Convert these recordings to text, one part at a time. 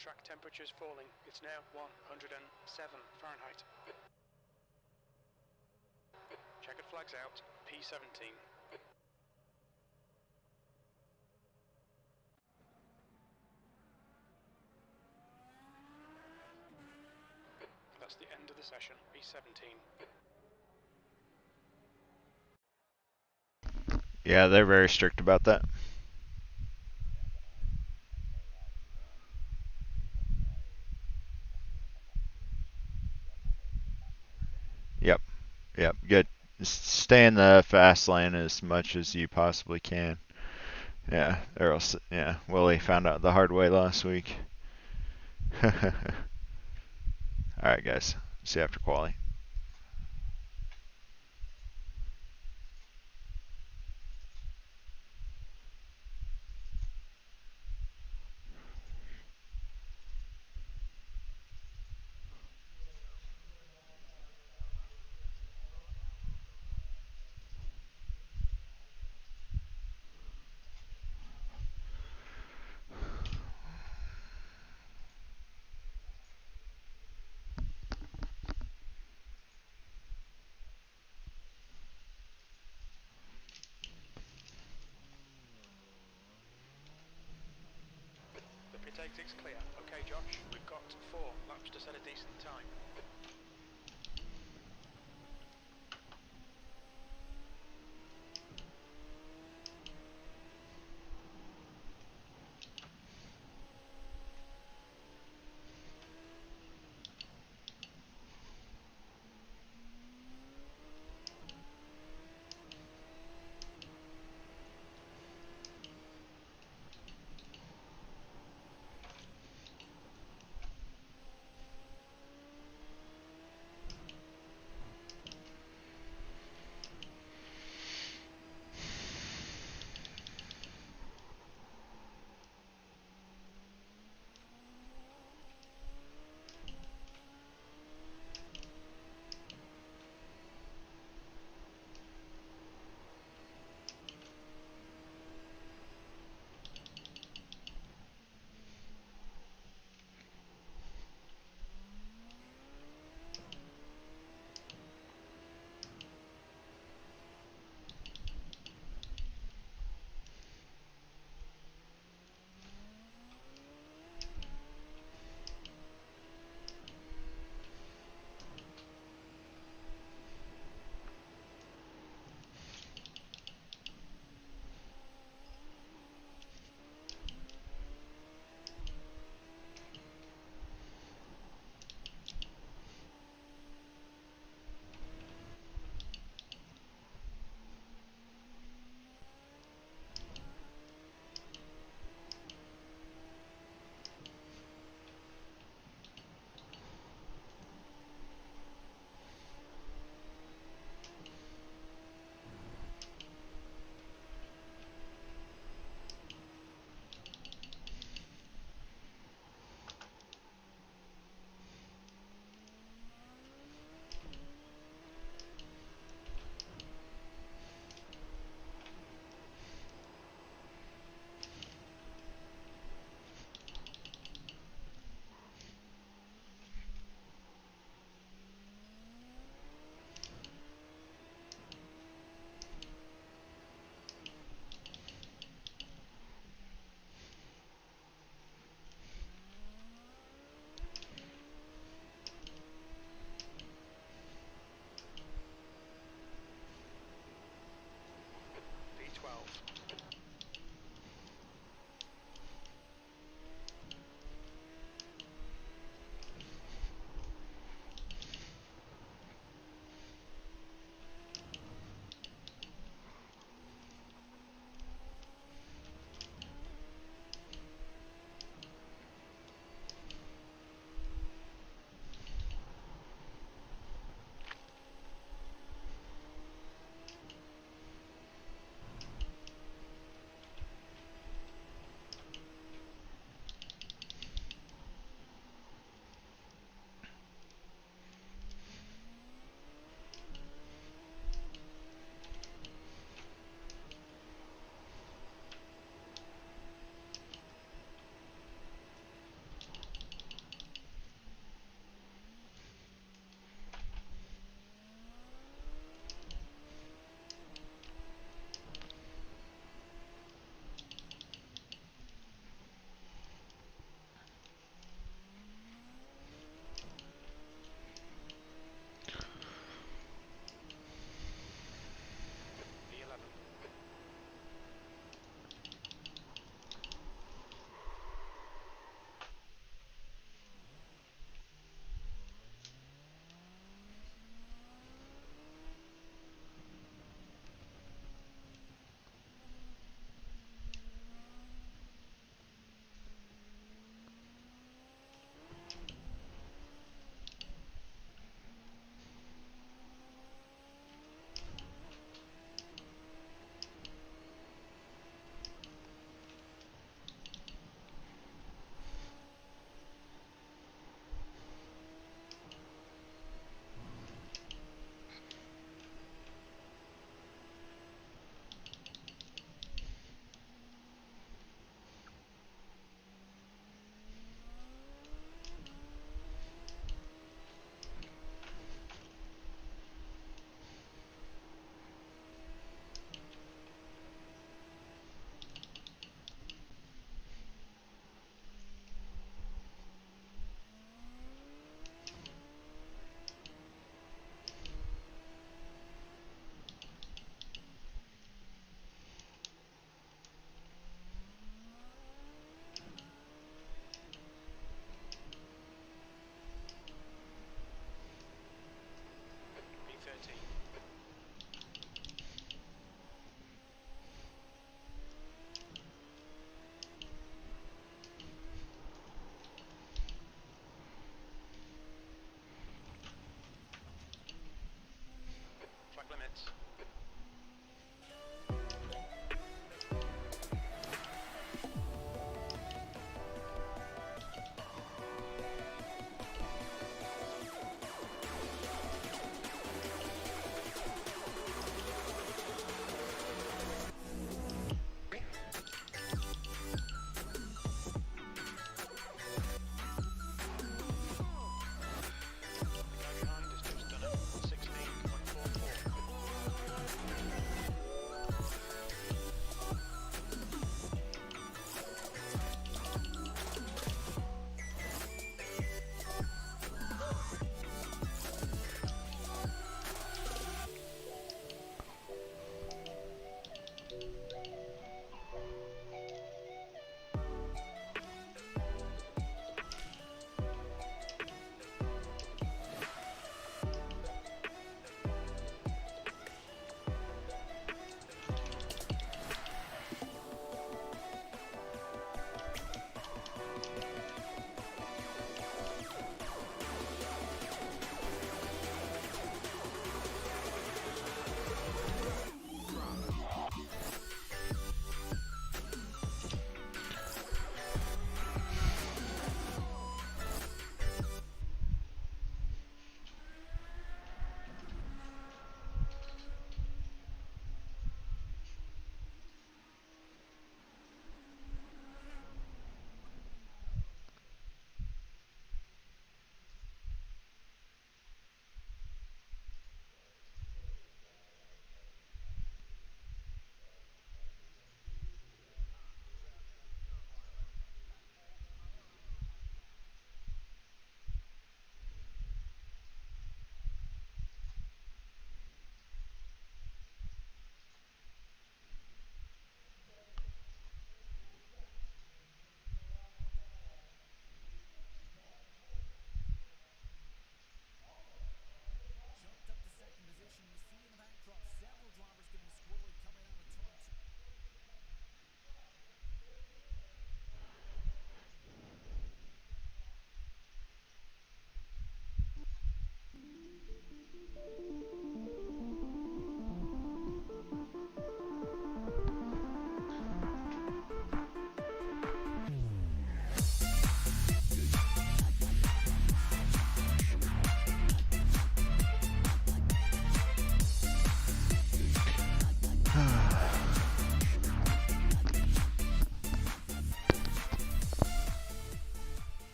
Track temperature's falling. It's now 107 Fahrenheit. Checkered flags out. P17. That's the end of the session. P17. Yeah, they're very strict about that. Yep. Yep. Good. Stay in the fast lane as much as you possibly can. Yeah. Or else, yeah. Willie found out the hard way last week. All right, guys. See you after quali. The pit exit's clear. Okay, Josh, we've got 4 laps to set a decent time.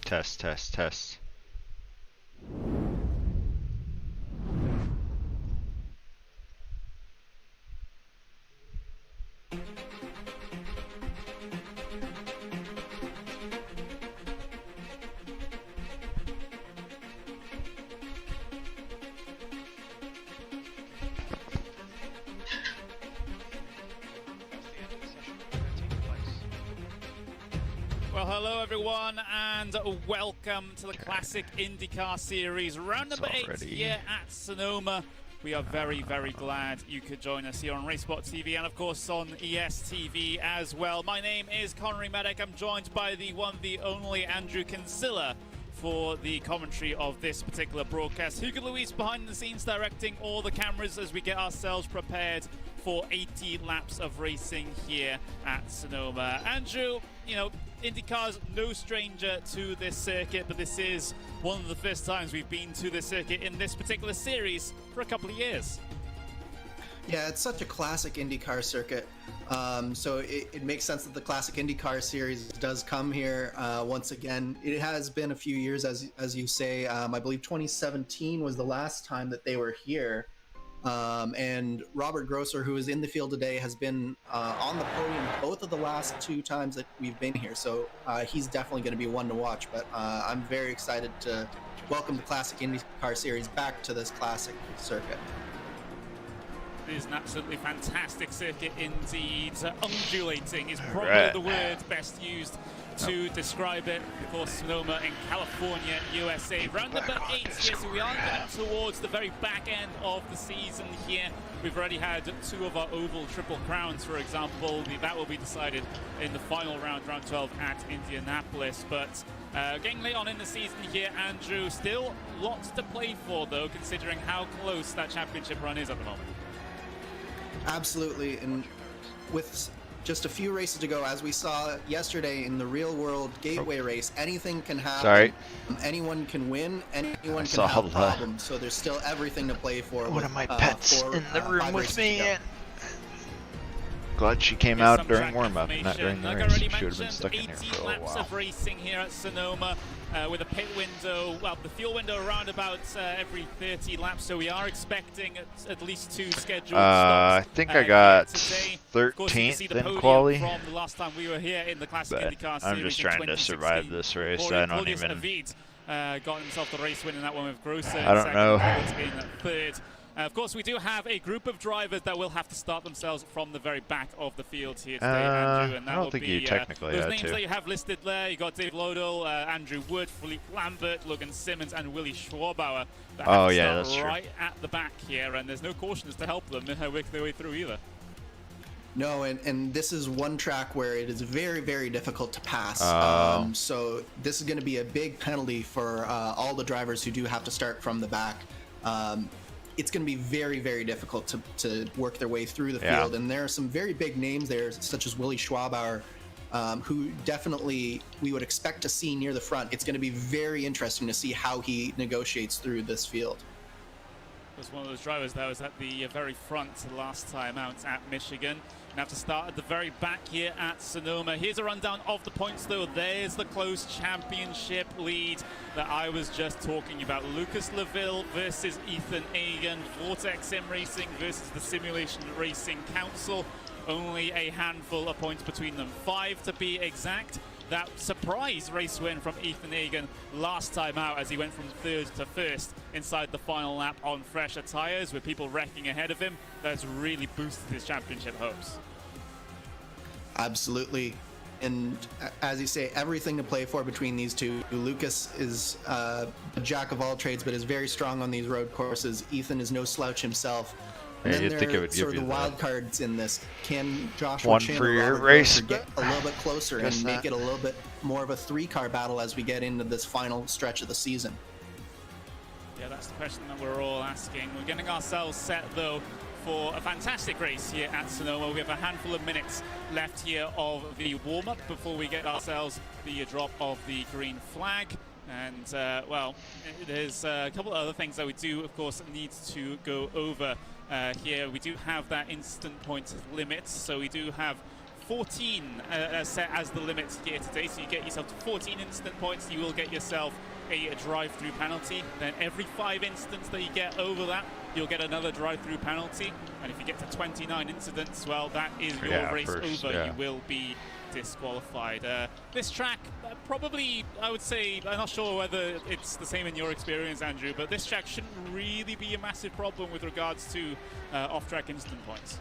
Test, test, test. Well, hello everyone, and welcome to the Classic IndyCar Series, round number 8 here at Sonoma. We are very, very glad you could join us here on Racebot TV and, of course, on ES TV as well. My name is Connery Medic. I'm joined by the one, the only Andrew Kinsella for the commentary of this particular broadcast. Hugo Luis behind the scenes directing all the cameras as we get ourselves prepared for 80 laps of racing here at Sonoma. Andrew, you know, IndyCar's no stranger to this circuit, but this is one of the first times we've been to this circuit in this particular series for a couple of years. Yeah, it's such a classic IndyCar circuit. So it makes sense that the Classic IndyCar Series does come here once again. It has been a few years, as you say. I believe 2017 was the last time that they were here. And Robert Grosser, who is in the field today, has been on the podium both of the last 2 times that we've been here. So he's definitely going to be one to watch. But I'm very excited to welcome the Classic IndyCar Series back to this classic circuit. It is an absolutely fantastic circuit indeed. Undulating is probably the word best used to describe it. Of course, Sonoma in California, USA. Round number 8 here, so we are getting towards the very back end of the season here. We've already had 2 of our oval triple crowns, for example. That will be decided in the final round, round 12 at Indianapolis. But getting late on in the season here, Andrew, still lots to play for, though, considering how close that championship run is at the moment. Absolutely, and with just a few races to go, as we saw yesterday in the real world gateway race, anything can happen. Sorry. Anyone can win, anyone can have problems, so there's still everything to play for. One of my pets in the room with me. Glad she came out during warm-up, not during the race. She would have been stuck in here for a laps while. Of racing here at Sonoma with a pit window, well, the fuel window around about every 30 laps, so we are expecting at least 2 scheduled stops. I think I got today. 13th in quali. From the last time we were here in the Classic IndyCar Series. I'm just trying to survive this race. I don't even. Got himself the race win in that one with Grosser. I don't know. In third. Of course, we do have a group of drivers that will have to start themselves from the very back of the field here today, Andrew. And that I don't will think be, you technically those had names to. that you have listed there. You got Dave Lodell, Andrew Wood, Philippe Lambert, Logan Simmons, and Willie Schwabauer. Oh yeah, that's true. Right at the back here, and there's no cautions to help them work their way through either. No, and this is one track where it is very, very difficult to pass. So this is going to be a big penalty for all the drivers who do have to start from the back. It's going to be very, very difficult to work their way through the field. And there are some very big names there, such as Willie Schwabauer, who definitely we would expect to see near the front. It's going to be very interesting to see how he negotiates through this field. Was one of those drivers that was at the very front last time out at Michigan. And have to start at the very back here at Sonoma. Here's a rundown of the points, though. There's the close championship lead that I was just talking about. Lucas Laville versus Ethan Agan. Vortex Sim Racing versus the Simulation Racing Council. Only a handful of points between them. 5 to be exact. That surprise race win from Ethan Agan last time out as he went from 3rd to 1st inside the final lap on fresher tyres with people wrecking ahead of him. That's really boosted his championship hopes. Absolutely. And as you say, everything to play for between these two. Lucas is a jack of all trades, but is very strong on these road courses. Ethan is no slouch himself. And then there are sort of the wild cards in this. Can Joshua one Chandler for your race get a little bit closer and make it a little bit more of a 3-car battle as we get into this final stretch of the season? Yeah, that's the question that we're all asking. We're getting ourselves set, though, for a fantastic race here at Sonoma. We have a handful of minutes left here of the warm-up before we get ourselves the drop of the green flag. And, well, there's a couple of other things that we do, of course, need to go over here. We do have that instant point limit, so we do have 14 set as the limit here today, so you get yourself to 14 incident points, you will get yourself a drive-through penalty. Then every 5 incidents that you get over that, you'll get another drive-through penalty. And if you get to 29 incidents, well, that is your race over. Yeah. You will be disqualified. This track, probably, I would say, I'm not sure whether it's the same in your experience, Andrew, but this track shouldn't really be a massive problem with regards to off-track incident points.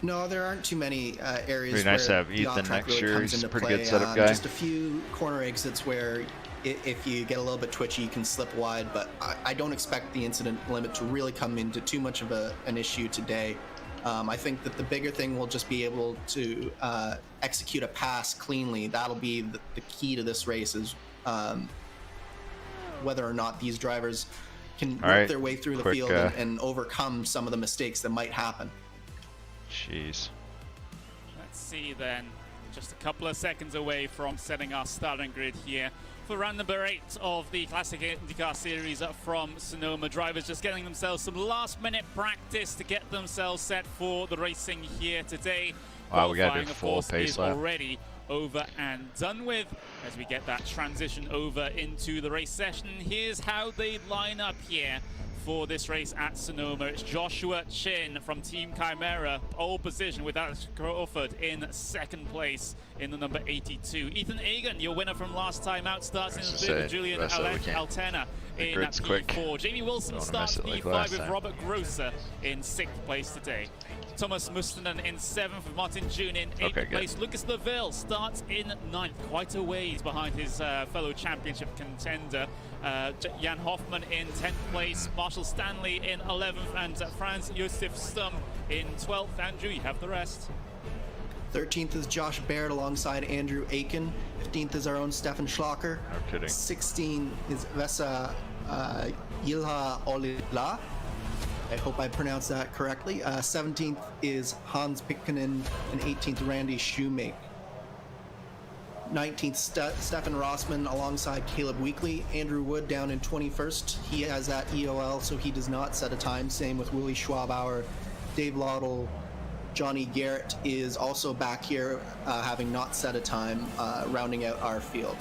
No, there aren't too many areas where nice to have Ethan next year. He's a pretty good setup guy. Just a few corner exits where if you get a little bit twitchy, you can slip wide, but I don't expect the incident limit to really come into too much of an issue today. I think that the bigger thing will just be able to execute a pass cleanly. That'll be the key to this race, is whether or not these drivers can work their way through the field and overcome some of the mistakes that might happen. Jeez. Let's see then. Just a couple of seconds away from setting our starting grid here for round number 8 of the Classic IndyCar Series from Sonoma. Drivers just getting themselves some last-minute practice to get themselves set for the racing here today. Wow, we got to do full pace lap. Already over and done with as we get that transition over into the race session. Here's how they line up here for this race at Sonoma. It's Joshua Chin from Team Chimera, pole position, with Alex Crawford in 2nd place in the number 82. Ethan Egan, your winner from last time out, starts in the third. Julian Altena in P4. Jamie Wilson starts P5 with Robert Grosser in 6th place today. Thomas Mustonen in 7th, with Martin June in 8th place. Lucas Laville starts in 9th, quite a ways behind his fellow championship contender. Jan Hoffman in 10th place, Marshall Stanley in 11th, and Franz Josef Stum in 12th. Andrew, you have the rest. 13th is Josh Baird alongside Andrew Aiken. 15th is our own Stefan Schlacher. No kidding. 16 is Vesa Yilha Olila. I hope I pronounced that correctly. 17th is Hans Pikkinen, and 18th Randy Shoemake. 19th Stefan Rossman alongside Caleb Weekly. Andrew Wood down in 21st. He has that EOL, so he does not set a time. Same with Willie Schwabauer, Dave Laudel. Johnny Garrett is also back here, having not set a time, rounding out our field.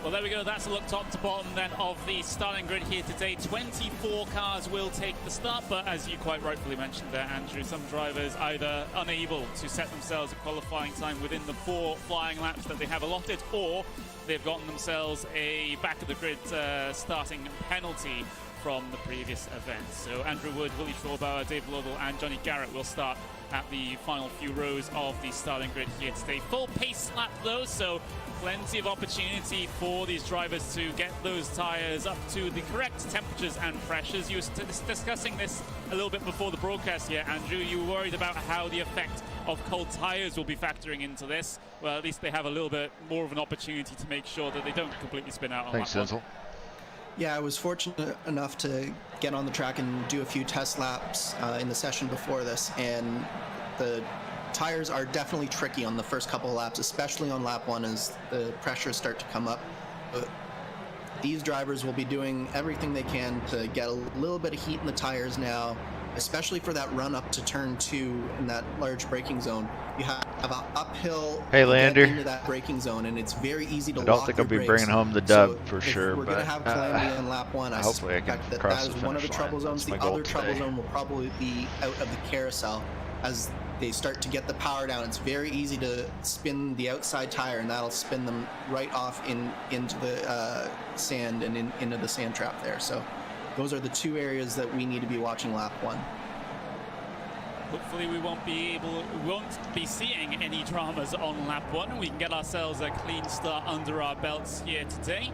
Well, there we go. That's a look top to bottom then of the starting grid here today. 24 cars will take the start, but as you quite rightfully mentioned there, Andrew, some drivers either unable to set themselves a qualifying time within the 4 flying laps that they have allotted, or they've gotten themselves a back of the grid starting penalty from the previous event. So Andrew Wood, Willie Schwabauer, Dave Lovell and Johnny Garrett will start at the final few rows of the starting grid here today. Full pace lap though, so plenty of opportunity for these drivers to get those tyres up to the correct temperatures and pressures. You were discussing this a little bit before the broadcast here, Andrew. You were worried about how the effect of cold tyres will be factoring into this. Well, at least they have a little bit more of an opportunity to make sure that they don't completely spin out on Thanks, Denzel. Yeah, I was fortunate enough to get on the track and do a few test laps in the session before this, and the tires are definitely tricky on the first couple of laps, especially on lap 1 as the pressures start to come up. But these drivers will be doing everything they can to get a little bit of heat in the tires now, especially for that run up to turn 2 in that large braking zone. You have an uphill into that braking zone, and it's very easy to lock your brakes. I don't think I'll be bringing home the dub for sure, we're going to have calamity on lap 1. I suspect that is one of the trouble zones. The other trouble zone will probably be out of the carousel as they start to get the power down. It's very easy to spin the outside tire, and that'll spin them right off into the sand and into the sand trap there. So those are the 2 areas that we need to be watching lap 1. Hopefully we won't be seeing any dramas on lap 1. We can get ourselves a clean start under our belts here today.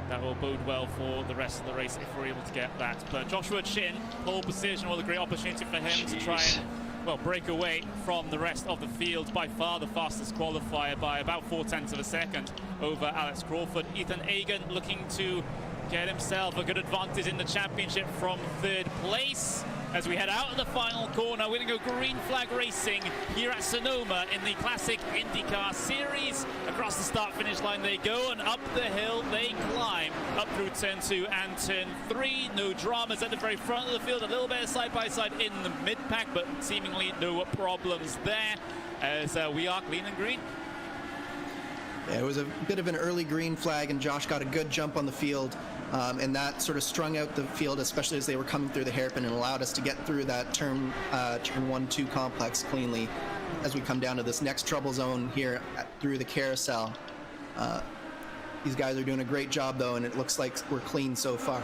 That will bode well for the rest of the race if we're able to get that. But Joshua Chin, pole position, what a great opportunity for him to try and, well, break away from the rest of the field. By far the fastest qualifier by about 0.4 of a second over Alex Crawford. Ethan Egan looking to get himself a good advantage in the championship from third place. As we head out of the final corner, we're going to go green flag racing here at Sonoma in the Classic IndyCar Series. Across the start-finish line they go, and up the hill they climb, up through turn 2 and turn 3. No dramas at the very front of the field, a little bit of side-by-side in the mid-pack, but seemingly no problems there, as we are clean and green. Yeah, it was a bit of an early green flag, and Josh got a good jump on the field. And that sort of strung out the field, especially as they were coming through the hairpin, and allowed us to get through that turn 1-2 complex cleanly as we come down to this next trouble zone here through the carousel. These guys are doing a great job, though, and it looks like we're clean so far.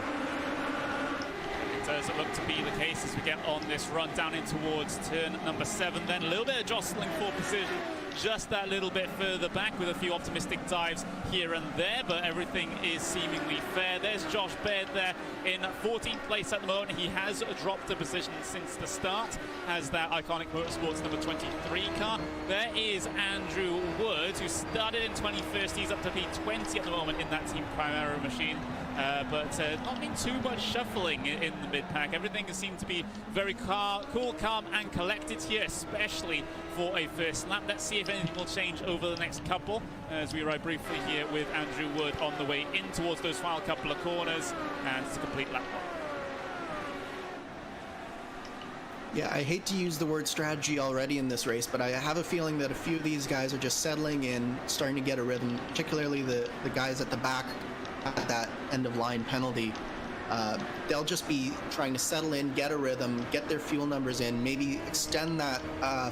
It does look to be the case as we get on this run down in towards turn number 7. Then a little bit of jostling for position, just that little bit further back with a few optimistic dives here and there, but everything is seemingly fair. There's Josh Baird there in 14th place at the moment. He has dropped a position since the start, has that iconic Motorsports number 23 car. There is Andrew Woods, who started in 21st. He's up to P20 at the moment in that Team Primera machine. But not been too much shuffling in the mid-pack. Everything seemed to be very cool, calm and collected here, especially for a first lap. Let's see if anything will change over the next couple as we ride briefly here with Andrew Wood on the way in towards those final couple of corners, and it's a complete lap one. Yeah, I hate to use the word strategy already in this race, but I have a feeling that a few of these guys are just settling in, starting to get a rhythm, particularly the guys at the back at that end-of-line penalty. They'll just be trying to settle in, get a rhythm, get their fuel numbers in, maybe extend that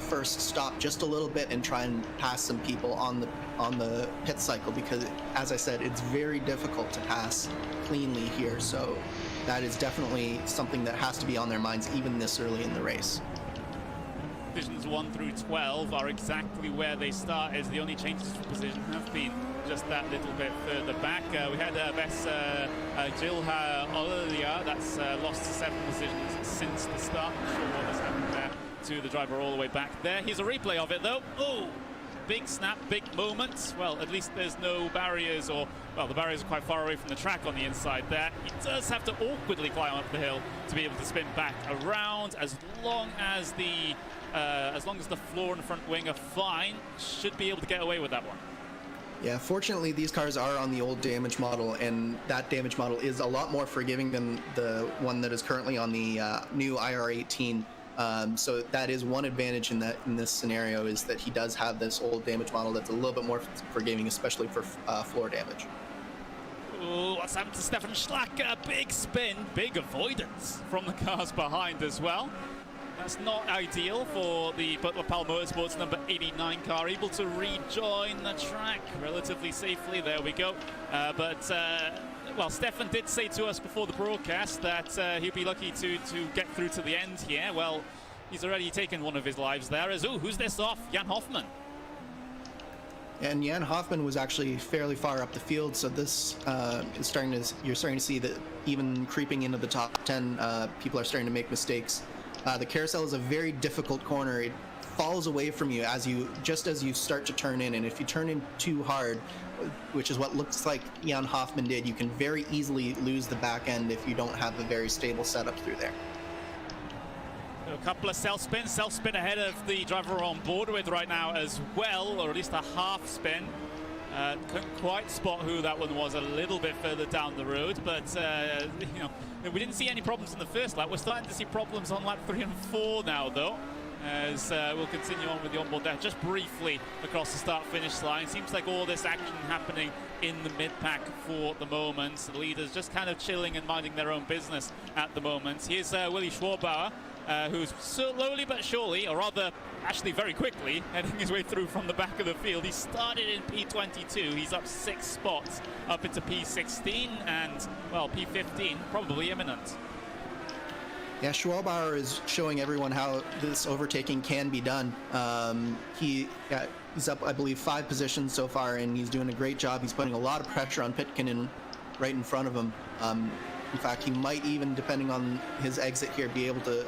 first stop just a little bit and try and pass some people on the pit cycle, because, as I said, it's very difficult to pass cleanly here. So that is definitely something that has to be on their minds even this early in the race. Positions 1 through 12 are exactly where they start, as the only changes for position have been just that little bit further back. We had Bess Gilha Olalia, that's lost 7 positions since the start. Not sure what has happened there to the driver all the way back there. Here's a replay of it though. Oh, big snap, big moment. Well, at least there's no barriers, or, well, the barriers are quite far away from the track on the inside there. He does have to awkwardly climb up the hill to be able to spin back around. As long as the floor and front wing are fine, should be able to get away with that one. Yeah, fortunately these cars are on the old damage model, and that damage model is a lot more forgiving than the one that is currently on the new IR18. So that is one advantage in this scenario, is that he does have this old damage model that's a little bit more forgiving, especially for floor damage. Ooh, what's happened to Stefan Schlacker? Big spin, big avoidance from the cars behind as well. That's not ideal for the Butler Powell Motorsports number 89 car, able to rejoin the track relatively safely. There we go. Well, Stefan did say to us before the broadcast that he'd be lucky to get through to the end here. Well, he's already taken one of his lives there. Who's this off? Jan Hoffman. And Jan Hoffman was actually fairly far up the field, so this is you're starting to see that even creeping into the top 10, people are starting to make mistakes. The carousel is a very difficult corner. It falls away from you just as you start to turn in, and if you turn in too hard, which is what looks like Jan Hoffman did, you can very easily lose the back end if you don't have a very stable setup through there. A couple of self-spin ahead of the driver we're on board with right now as well, or at least a half spin. Couldn't quite spot who that one was a little bit further down the road, but you know, we didn't see any problems in the first lap. We're starting to see problems on lap 3 and 4 now, though, as we'll continue on with the onboard there. Just briefly across the start-finish line, seems like all this action happening in the mid-pack for the moment. The leaders just kind of chilling and minding their own business at the moment. Here's Willy Schwarbauer, who's slowly but surely, or rather actually very quickly, heading his way through from the back of the field. He started in P22, he's up 6 spots up into P16, and, well, P15 probably imminent. Yeah, Schwarbauer is showing everyone how this overtaking can be done. He's up, I believe, 5 positions so far, and he's doing a great job. He's putting a lot of pressure on Pitkin right in front of him. In fact, he might even, depending on his exit here, be able to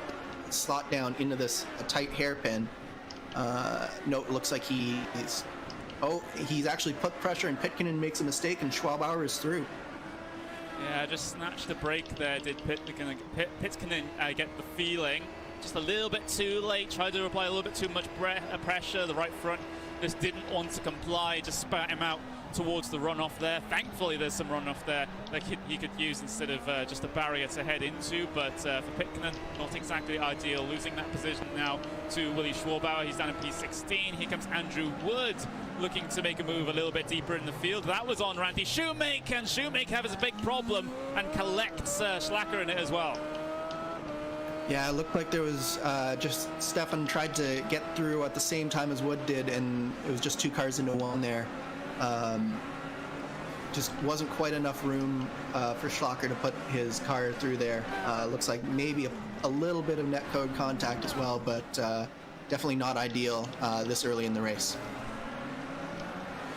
slot down into this tight hairpin. No, it looks like he's actually put pressure, and Pitkin makes a mistake, and Schwarbauer is through. Yeah, just snatched the break there, did Pitkin get the feeling. Just a little bit too late, tried to apply a little bit too much pressure. The right front just didn't want to comply, just spat him out towards the runoff there. Thankfully, there's some runoff there that he could use instead of just a barrier to head into. But for Pitkin, not exactly ideal. Losing that position now to Willie Schwarbauer. He's down in P16. Here comes Andrew Wood, looking to make a move a little bit deeper in the field. That was on Randy Shoemake, and Shoemake has a big problem and collects Schlacker in it as well. Yeah, it looked like there was just Stefan tried to get through at the same time as Wood did, and it was just 2 cars into one there. Just wasn't quite enough room for Schlacker to put his car through there. Looks like maybe a little bit of netcode contact as well, but definitely not ideal this early in the race.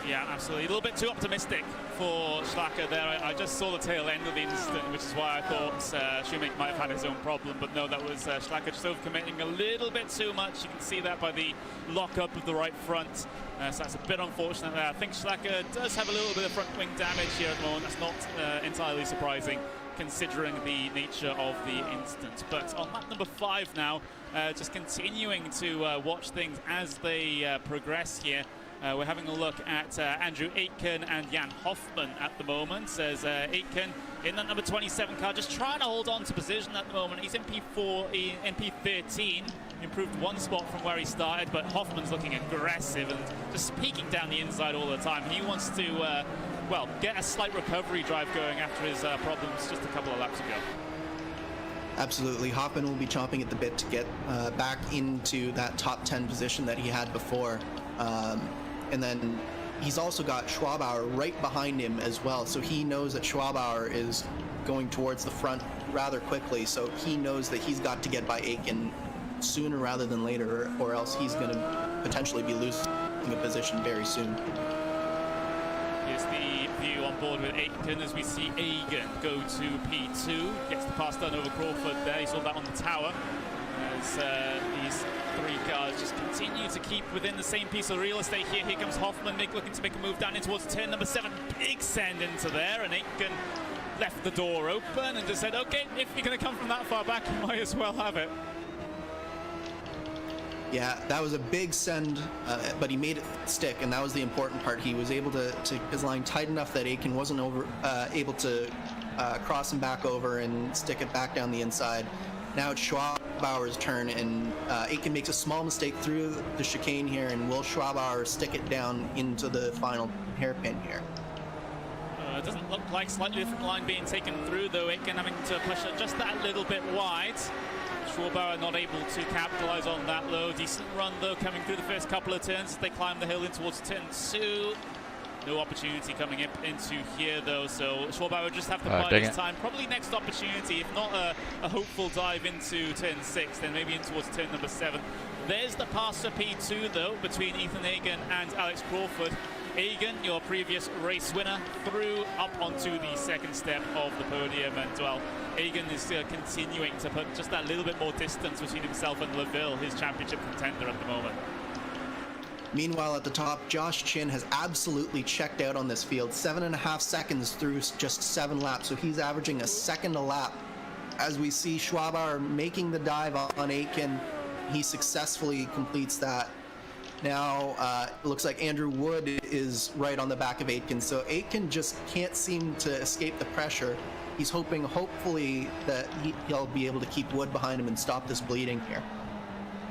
Yeah, absolutely. A little bit too optimistic for Schlacker there. I just saw the tail end of the incident, which is why I thought Shoemake might have had his own problem, but no, that was Schlacker just overcommitting a little bit too much. You can see that by the lock-up of the right front, so that's a bit unfortunate there. I think Schlacker does have a little bit of front wing damage here at the moment. That's not entirely surprising, considering the nature of the incident. But on lap number 5 now, just continuing to watch things as they progress here. We're having a look at Andrew Aitken and Jan Hoffman at the moment. As Aitken in that number 27 car, just trying to hold on to position at the moment. He's in P4, in P13, improved 1 spot from where he started, but Hoffman's looking aggressive and just peeking down the inside all the time. He wants to, well, get a slight recovery drive going after his problems just a couple of laps ago. Absolutely. Hoffman will be chomping at the bit to get back into that top 10 position that he had before. And then he's also got Schwarbauer right behind him as well. So he knows that Schwarbauer is going towards the front rather quickly. So he knows that he's got to get by Aitken sooner rather than later, or else he's going to potentially be losing a position very soon. Here's the view on board with Aitken as we see Egan go to P2. Gets the pass done over Crawford there. He saw that on the tower. As these 3 cars just continue to keep within the same piece of real estate here. Here comes Hoffman looking to make a move down in towards turn number 7. Big send into there, and Aitken left the door open and just said, okay, if you're going to come from that far back, you might as well have it. Yeah, that was a big send, but he made it stick, and that was the important part. He was able to his line tight enough that Aitken wasn't able to cross him back over and stick it back down the inside. Now it's Schwarbauer's turn, and Aitken makes a small mistake through the chicane here, and will Schwarbauer stick it down into the final hairpin here? It doesn't look like slightly different line being taken through, though. Aitken having to push it just that little bit wide. Schwarbauer not able to capitalize on that low. Decent run, though, coming through the first couple of turns as they climb the hill in towards turn 2. No opportunity coming into here, though, so Schwarbauer would just have to bide his time. Probably next opportunity, if not a hopeful dive into turn 6, then maybe in towards turn number 7. There's the pass for P2, though, between Ethan Egan and Alex Crawford. Egan, your previous race winner, through up onto the second step of the podium, and, well, Egan is continuing to put just that little bit more distance between himself and LaVille, his championship contender at the moment. Meanwhile, at the top, Josh Chin has absolutely checked out on this field. 7.5 seconds through just 7 laps, so he's averaging a second a lap. As we see Schwarbauer making the dive on Aitken, he successfully completes that. Now, it looks like Andrew Wood is right on the back of Aitken, so Aitken just can't seem to escape the pressure. He's hopefully, that he'll be able to keep Wood behind him and stop this bleeding here.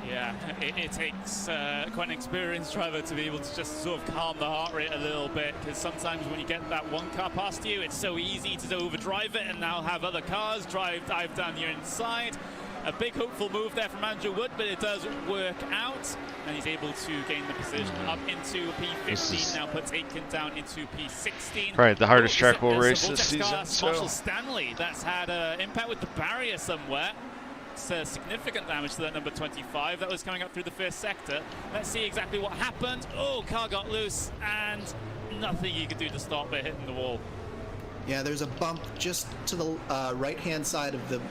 Yeah, it takes quite an experienced driver to be able to just sort of calm the heart rate a little bit, because sometimes when you get that one car past you, it's so easy to overdrive it and now have other cars dive down your inside. A big hopeful move there from Andrew Wood, but it does work out, and he's able to gain the position up into P15. Now puts Aitken down into P16. Right, the hardest track we'll race this season. Marshall Stanley, that's had an impact with the barrier somewhere. Significant damage to that number 25 that was coming up through the first sector. Let's see exactly what happened. Oh, car got loose and nothing you could do to stop it hitting the wall. Yeah, there's a bump just to the right hand side of the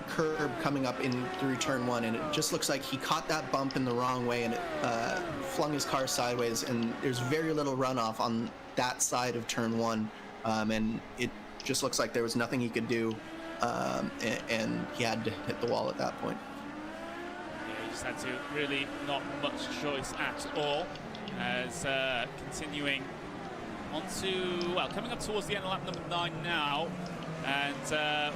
curb coming up in through turn 1, and it just looks like he caught that bump in the wrong way, and it flung his car sideways, and there's very little runoff on that side of turn 1, and it just looks like there was nothing he could do, and he had to hit the wall at that point. Yeah, he just had to really not much choice at all, as continuing onto, well, coming up towards the end of lap number 9 now, and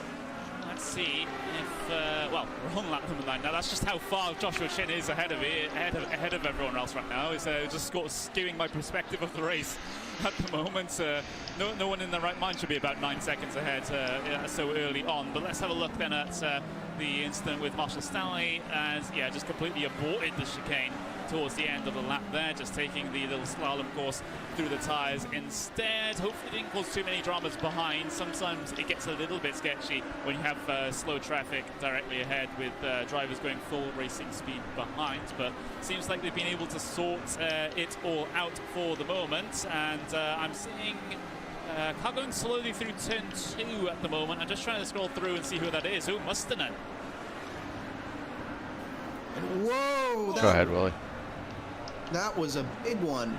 let's see if, well, we're on lap number 9 now. That's just how far Joshua Chin is ahead of everyone else right now. It's just sort of skewing my perspective of the race at the moment. No one in their right mind should be about 9 seconds ahead so early on. But let's have a look then at the incident with Marshall Stanley, as, yeah, just completely aborted the chicane towards the end of the lap there, just taking the little slalom course through the tyres instead. Hopefully it didn't cause too many dramas behind. Sometimes it gets a little bit sketchy when you have slow traffic directly ahead with drivers going full racing speed behind, but seems like they've been able to sort it all out for the moment. And I'm seeing car going slowly through turn 2 at the moment. I'm just trying to scroll through and see who that is. Oh, Mustonen. Whoa! Go ahead, Willie. That was a big one.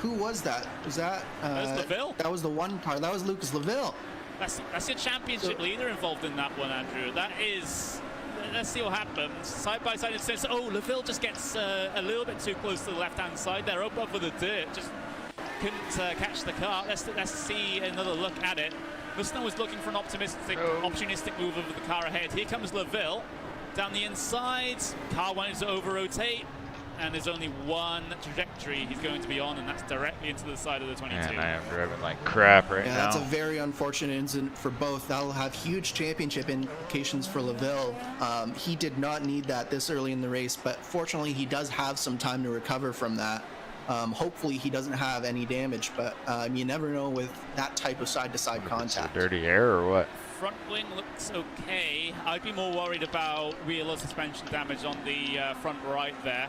Who was that? Was that? That was Laville. That was the one car. That was Lucas Laville. That's your championship leader involved in that one, Andrew. That is. Let's see what happens. Side by side, it says, oh, Laville just gets a little bit too close to the left-hand side there, up over the dirt. Just couldn't catch the car. Let's see another look at it. Mustonen was looking for an opportunistic move over the car ahead. Here comes Laville down the inside. Car wanted to over-rotate, and there's only one trajectory he's going to be on, and that's directly into the side of the 22. Man, I am driving like crap right now. Yeah, that's a very unfortunate incident for both. That'll have huge championship implications for Laville. He did not need that this early in the race, but fortunately he does have some time to recover from that. Hopefully he doesn't have any damage, but you never know with that type of side-to-side contact. Dirty air or what? Front wing looks okay. I'd be more worried about wheel or suspension damage on the front right there.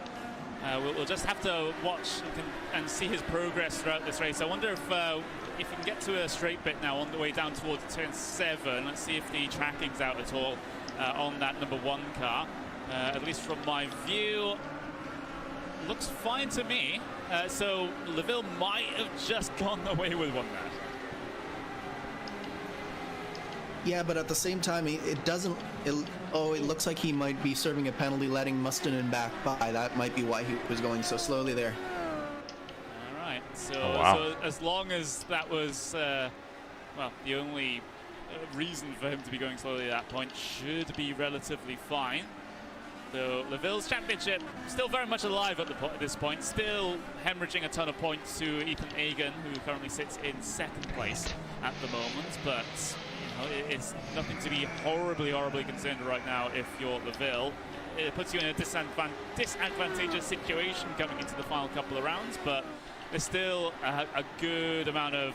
We'll just have to watch and see his progress throughout this race. I wonder if we can get to a straight bit now on the way down towards turn 7. Let's see if the tracking's out at all on that number 1 car. At least from my view, looks fine to me. So Laville might have just gone away with one there. Yeah, but at the same time, it doesn't. It looks like he might be serving a penalty, letting Mustonen back by. That might be why he was going so slowly there. All right. So, so as long as that was, well, the only reason for him to be going slowly at that point, should be relatively fine. So Laville's championship still very much alive at this point, still hemorrhaging a ton of points to Ethan Agan, who currently sits in 2nd place at the moment, but it's nothing to be horribly concerned right now if you're Laville. It puts you in a disadvantageous situation coming into the final couple of rounds, but there's still a good amount of,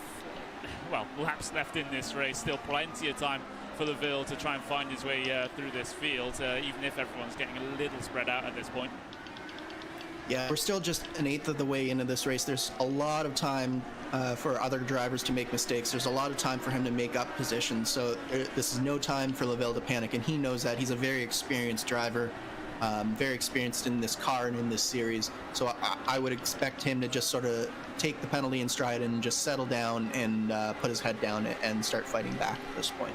well, laps left in this race. Still plenty of time for Laville to try and find his way through this field, even if everyone's getting a little spread out at this point. Yeah, we're still just an 1/8 of the way into this race. There's a lot of time for other drivers to make mistakes. There's a lot of time for him to make up positions. So this is no time for Laville to panic, and he knows that. He's a very experienced driver, very experienced in this car and in this series. So I would expect him to just sort of take the penalty in stride and just settle down and put his head down and start fighting back at this point.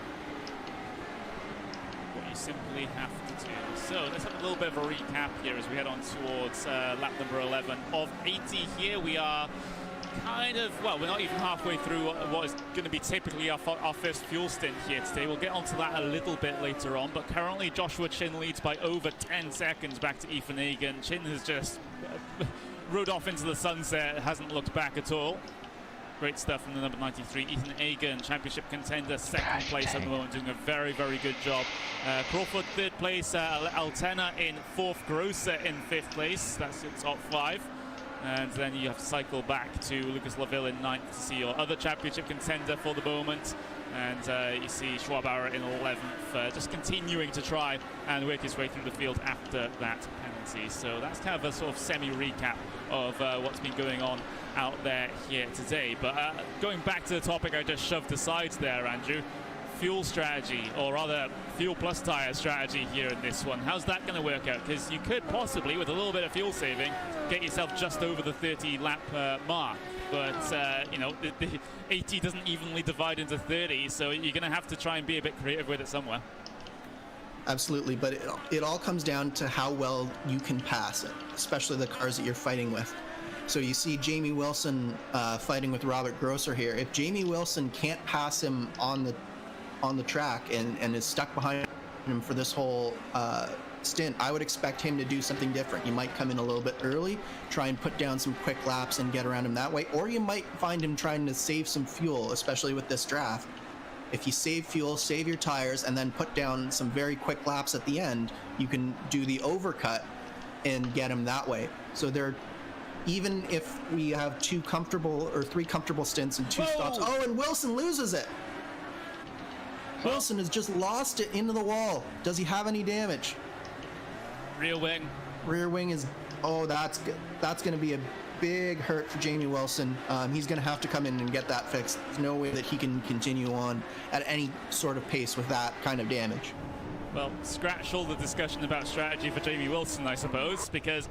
What you simply have to do. So let's have a little bit of a recap here as we head on towards lap number 11 of 80 here. We are kind of, well, we're not even halfway through what is going to be typically our first fuel stint here today. We'll get onto that a little bit later on, but currently Joshua Chin leads by over 10 seconds back to Ethan Agan. Chin has just rode off into the sunset, hasn't looked back at all. Great stuff from the number 93, Ethan Agan, championship contender, 2nd place at the moment, doing a very good job. Crawford 3rd place, Altena in 4th, Grosser in 5th place. That's your top 5. And then you have to cycle back to Lucas Laville in 9th to see your other championship contender for the moment. And you see Schwabauer in 11th, just continuing to try and work his way through the field after that penalty. So that's kind of a sort of semi-recap of what's been going on out there here today. But going back to the topic I just shoved aside there, Andrew, fuel strategy, or rather fuel plus tire strategy here in this one. How's that going to work out? Because you could possibly, with a little bit of fuel saving, get yourself just over the 30 lap mark. but you know, the 80 doesn't evenly divide into 30, so you're going to have to try and be a bit creative with it somewhere. Absolutely, but it all comes down to how well you can pass it, especially the cars that you're fighting with. So you see Jamie Wilson fighting with Robert Grosser here. If Jamie Wilson can't pass him on the track and is stuck behind him for this whole stint, I would expect him to do something different. You might come in a little bit early, try and put down some quick laps and get around him that way, or you might find him trying to save some fuel, especially with this draft. If you save fuel, save your tires, and then put down some very quick laps at the end, you can do the overcut and get him that way. So even if we have 3 comfortable stints and 2 stops. Oh, and Wilson loses it. Wilson has just lost it into the wall. Does he have any damage? Rear wing. Rear wing is, that's going to be a big hurt for Jamie Wilson. He's going to have to come in and get that fixed. There's no way that he can continue on at any sort of pace with that kind of damage. Well, scratch all the discussion about strategy for Jamie Wilson, I suppose, because,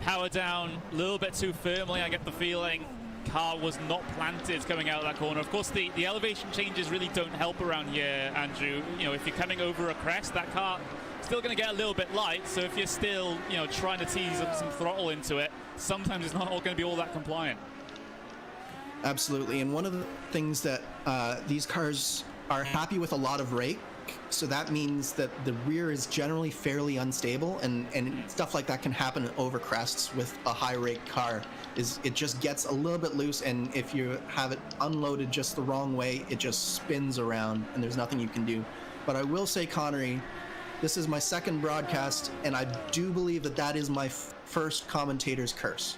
power down a little bit too firmly, I get the feeling. Car was not planted coming out of that corner. Of course, the elevation changes really don't help around here, Andrew. You know, if you're coming over a crest, that car still going to get a little bit light. So if you're still, trying to tease up some throttle into it, sometimes it's not all going to be all that compliant. Absolutely. And one of the things that these cars are happy with a lot of rake. So that means that the rear is generally fairly unstable, and stuff like that can happen over crests with a high rake car. It just gets a little bit loose, and if you have it unloaded just the wrong way, it just spins around, and there's nothing you can do. But I will say, Connery, this is my second broadcast, and I do believe that is my first commentator's curse.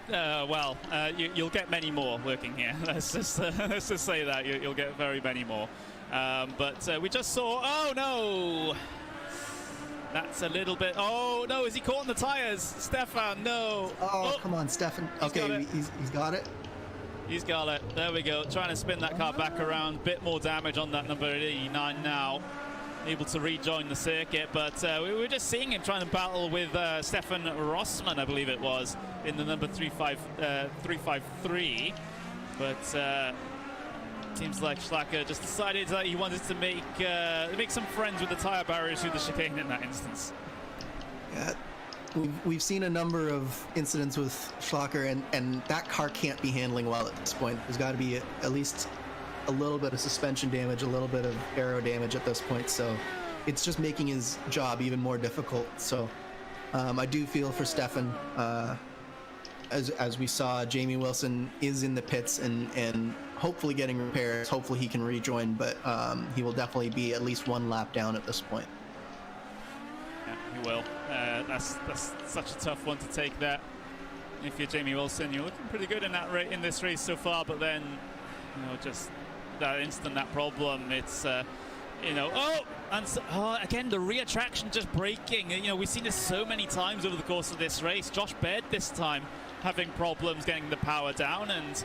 You'll get many more working here. Let's just say that you'll get very many more. But we just saw. Oh no! That's a little bit. Oh no! Is he caught in the tires? Stefan, no! Oh, come on, Stefan. Okay, he's got it. He's got it. There we go. Trying to spin that car back around. Bit more damage on that number 89 now. Able to rejoin the circuit, but we were just seeing him trying to battle with Stefan Rossmann, I believe it was, in the number 353. But seems like Schlacker just decided that he wanted to make some friends with the tire barriers through the chicane in that instance. Yeah, we've seen a number of incidents with Schlacker, and that car can't be handling well at this point. There's got to be at least a little bit of suspension damage, a little bit of aero damage at this point, so it's just making his job even more difficult. So I do feel for Stefan. As we saw, Jamie Wilson is in the pits and hopefully getting repairs. Hopefully he can rejoin, but he will definitely be at least 1 lap down at this point. Yeah, he will. That's such a tough one to take there. If you're Jamie Wilson, you're looking pretty good in this race so far, but then just that problem, it's again the rear traction just braking. We've seen this so many times over the course of this race. Josh Baird this time having problems getting the power down, and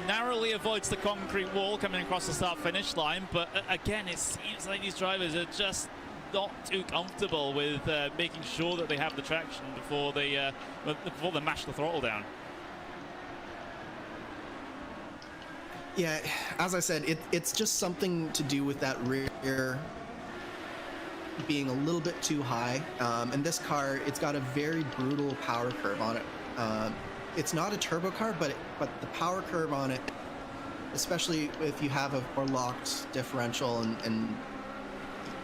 narrowly avoids the concrete wall coming across the start finish line. But again, it seems like these drivers are just not too comfortable with making sure that they have the traction before they mash the throttle down. Yeah, as I said, it's just something to do with that rear being a little bit too high. And this car, it's got a very brutal power curve on it. It's not a turbo car, but the power curve on it, especially if you have a more locked differential and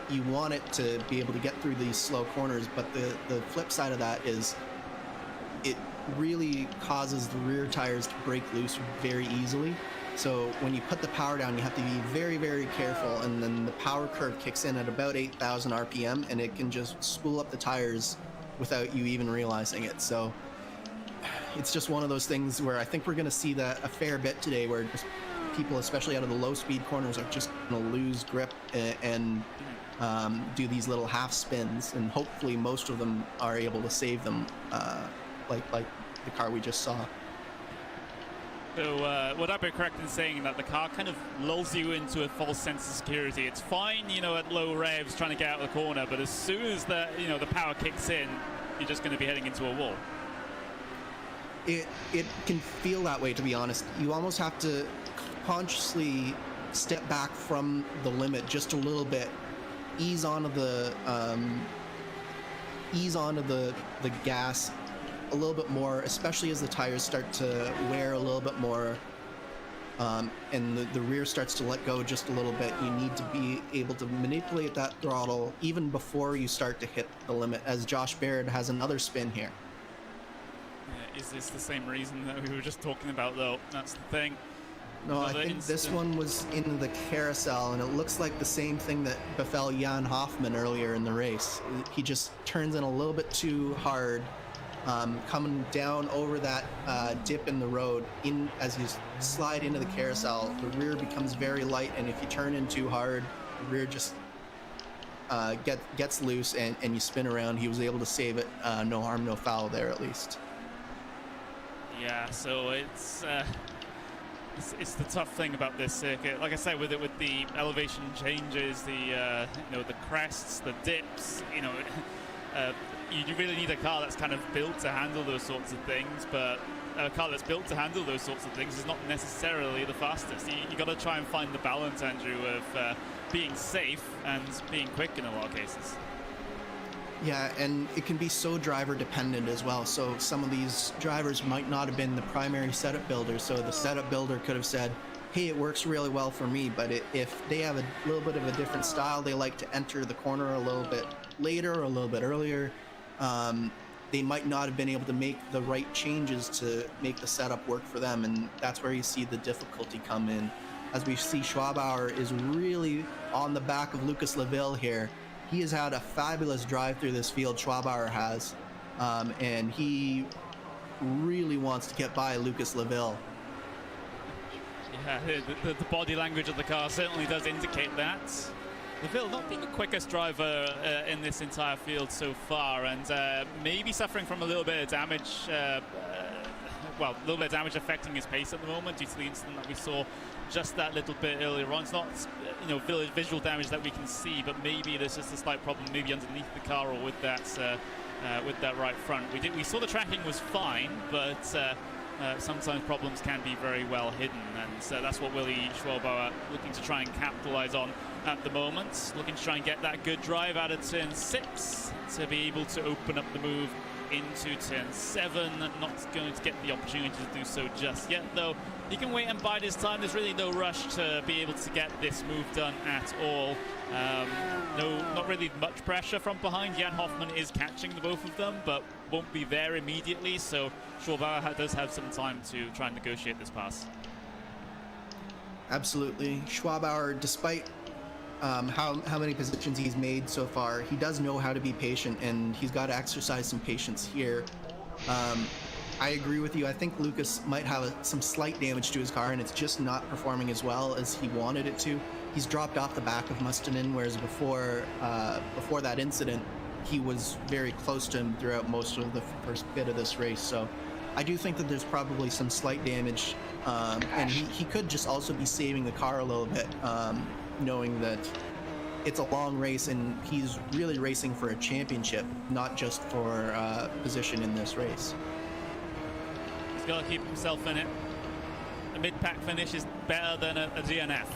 you want it to be able to get through these slow corners, but the flip side of that is it really causes the rear tires to break loose very easily. So when you put the power down, you have to be very, very careful, and then the power curve kicks in at about 8,000 RPM, and it can just spool up the tires without you even realizing it. So it's just one of those things where I think we're going to see that a fair bit today, where just people, especially out of the low-speed corners, are just going to lose grip and do these little half spins, and hopefully most of them are able to save them, like the car we just saw. So would I be correct in saying that the car kind of lulls you into a false sense of security? It's fine, at low revs trying to get out of the corner, but as soon as the power kicks in, you're just going to be heading into a wall. It can feel that way, to be honest. You almost have to consciously step back from the limit just a little bit, ease onto the gas a little bit more, especially as the tires start to wear a little bit more, and the rear starts to let go just a little bit. You need to be able to manipulate that throttle even before you start to hit the limit, as Josh Baird has another spin here. Is this the same reason that we were just talking about, though? That's the thing. No, I think this one was in the carousel, and it looks like the same thing that befell Jan Hoffman earlier in the race. He just turns in a little bit too hard, coming down over that dip in the road. As you slide into the carousel, the rear becomes very light, and if you turn in too hard, the rear just gets loose, and you spin around. He was able to save it, no harm, no foul there, at least. Yeah, so it's the tough thing about this circuit. Like I said, with the elevation changes, the the crests, the dips, you really need a car that's kind of built to handle those sorts of things. But a car that's built to handle those sorts of things is not necessarily the fastest. You got to try and find the balance, Andrew, of being safe and being quick in a lot of cases. Yeah, and it can be so driver dependent as well. So some of these drivers might not have been the primary setup builders. So the setup builder could have said, hey, it works really well for me. But if they have a little bit of a different style, they like to enter the corner a little bit later or a little bit earlier, they might not have been able to make the right changes to make the setup work for them. And that's where you see the difficulty come in. As we see, Schwabauer is really on the back of Lucas Leville here. He has had a fabulous drive through this field, Schwabauer has, and he really wants to get by Lucas Leville. Yeah, the body language of the car certainly does indicate that. Leville not being the quickest driver in this entire field so far, and maybe suffering from a little bit of damage, a little bit of damage affecting his pace at the moment due to the incident that we saw just that little bit earlier on. It's not, visual damage that we can see, but maybe there's just a slight problem, maybe underneath the car or with that right front. We saw the tracking was fine, but sometimes problems can be very well hidden, and that's what Willi Schwabauer looking to try and capitalize on at the moment. Looking to try and get that good drive out of turn 6 to be able to open up the move into turn 7. Not going to get the opportunity to do so just yet, though. He can wait and bide his time. There's really no rush to be able to get this move done at all. Not really much pressure from behind. Jan Hoffman is catching the both of them, but won't be there immediately, so Schwabauer does have some time to try and negotiate this pass. Absolutely. Schwabauer, despite how many positions he's made so far, he does know how to be patient, and he's got to exercise some patience here. I agree with you. I think Lucas might have some slight damage to his car, and it's just not performing as well as he wanted it to. He's dropped off the back of Mustonen, whereas before that incident, he was very close to him throughout most of the first bit of this race. So I do think that there's probably some slight damage, and he could just also be saving the car a little bit, knowing that it's a long race and he's really racing for a championship, not just for position in this race. He's got to keep himself in it. A mid-pack finish is better than a DNF.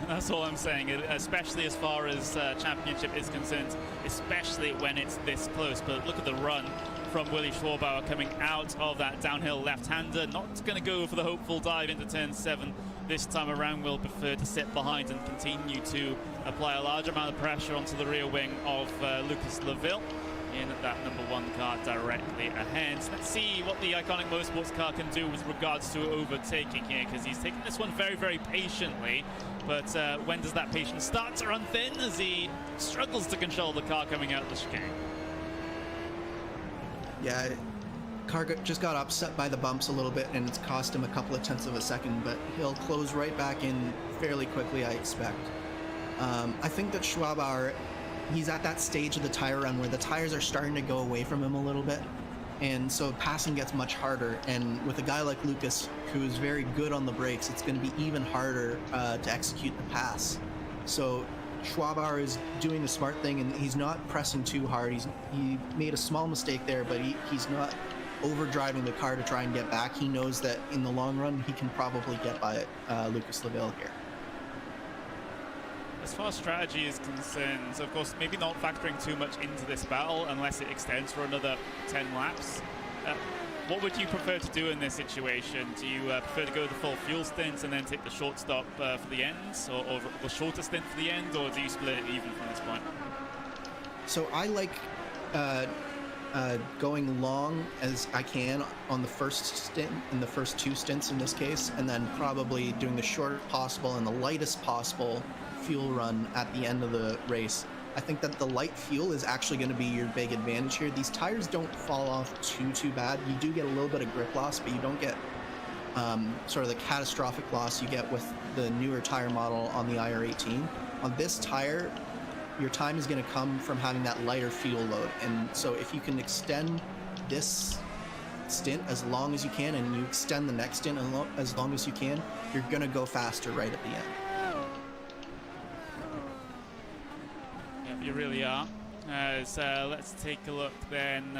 That's all I'm saying, especially as far as championship is concerned, especially when it's this close. But look at the run from Willi Schwabauer coming out of that downhill left-hander. Not going to go for the hopeful dive into turn 7 this time around. Will prefer to sit behind and continue to apply a large amount of pressure onto the rear wing of Lucas Leville in that number 1 car directly ahead. Let's see what the iconic motorsports car can do with regards to overtaking here, because he's taking this one very, very patiently. But when does that patience start to run thin as he struggles to control the car coming out of the chicane? Yeah, car just got upset by the bumps a little bit, and it's cost him a couple of tenths of a second, but he'll close right back in fairly quickly, I expect. I think that Schwabauer, he's at that stage of the tire run where the tires are starting to go away from him a little bit, and so passing gets much harder. And with a guy like Lucas, who's very good on the brakes, it's going to be even harder to execute the pass. So Schwabauer is doing the smart thing, and he's not pressing too hard. He made a small mistake there, but he's not overdriving the car to try and get back. He knows that in the long run, he can probably get by Lucas Leville here. As far as strategy is concerned, of course, maybe not factoring too much into this battle unless it extends for another 10 laps. What would you prefer to do in this situation? Do you prefer to go the full fuel stint and then take the short stop for the end, or the shorter stint for the end, or do you split it even from this point? So I like going long as I can on the first stint, in the first 2 stints in this case, and then probably doing the shortest possible and the lightest possible fuel run at the end of the race. I think that the light fuel is actually going to be your big advantage here. These tires don't fall off too bad. You do get a little bit of grip loss, but you don't get sort of the catastrophic loss you get with the newer tire model on the IR18. On this tire, your time is going to come from having that lighter fuel load. And so if you can extend this stint as long as you can, and you extend the next stint as long as you can, you're going to go faster right at the end. You really are. Let's take a look then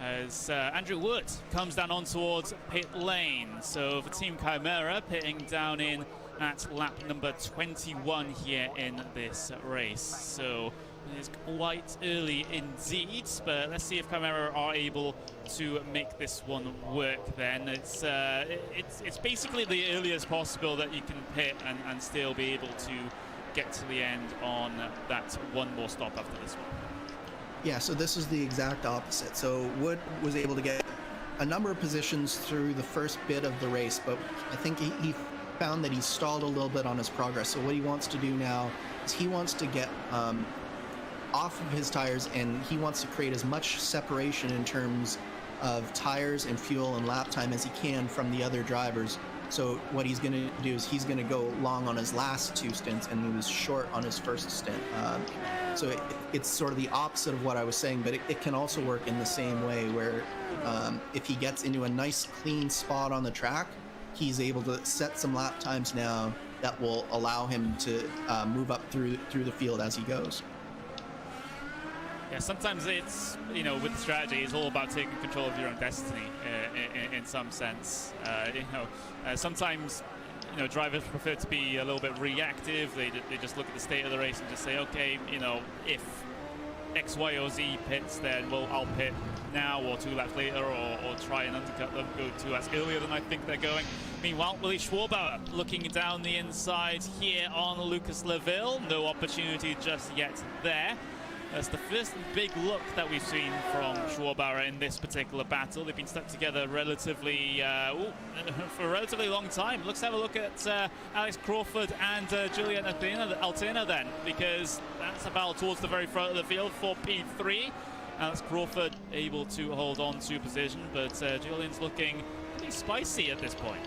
as Andrew Wood comes down on towards pit lane. So for Team Chimera, pitting down in at lap number 21 here in this race. So it's quite early indeed, but let's see if Chimera are able to make this one work then. It's basically the earliest possible that you can pit and still be able to get to the end on that one more stop after this one. Yeah, so this is the exact opposite. So Wood was able to get a number of positions through the first bit of the race, but I think he found that he stalled a little bit on his progress. So what he wants to do now is he wants to get off of his tires, and he wants to create as much separation in terms of tires and fuel and lap time as he can from the other drivers. So what he's going to do is he's going to go long on his last 2 stints, and he was short on his first stint. So it's sort of the opposite of what I was saying, but it can also work in the same way where if he gets into a nice clean spot on the track, he's able to set some lap times now that will allow him to move up through the field as he goes. Yeah, sometimes it's, with the strategy, it's all about taking control of your own destiny in some sense. Sometimes, drivers prefer to be a little bit reactive. They just look at the state of the race and just say, okay, if X, Y, or Z pits, then I'll pit now or 2 laps later, or try and undercut them, go 2 laps earlier than I think they're going. Meanwhile, Willie Schwarbauer looking down the inside here on Lucas Leville. No opportunity just yet there. That's the first big look that we've seen from Schwarbauer in this particular battle. They've been stuck together relatively for a relatively long time. Let's have a look at Alex Crawford and Julian Altena then, because that's a battle towards the very front of the field for P3. Alex Crawford able to hold on to position, but Julian's looking pretty spicy at this point.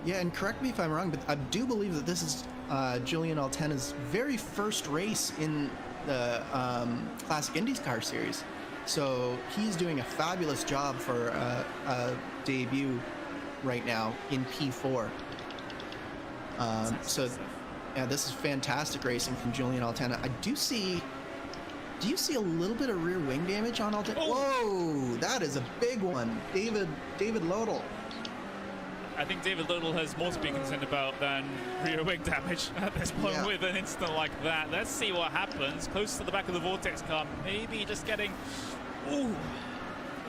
Yeah, and correct me if I'm wrong, but I do believe that this is Julian Altena's very first race in the Classic IndyCar series. So he's doing a fabulous job for a debut right now in P4. So yeah, this is fantastic racing from Julian Altena. Do you see a little bit of rear wing damage on Altena? Oh. Whoa, that is a big one. David Lodel. I think David Little has more to be concerned about than rear wing damage at this point with an incident like that. Let's see what happens. Close to the back of the Vortex car, maybe just getting... Ooh.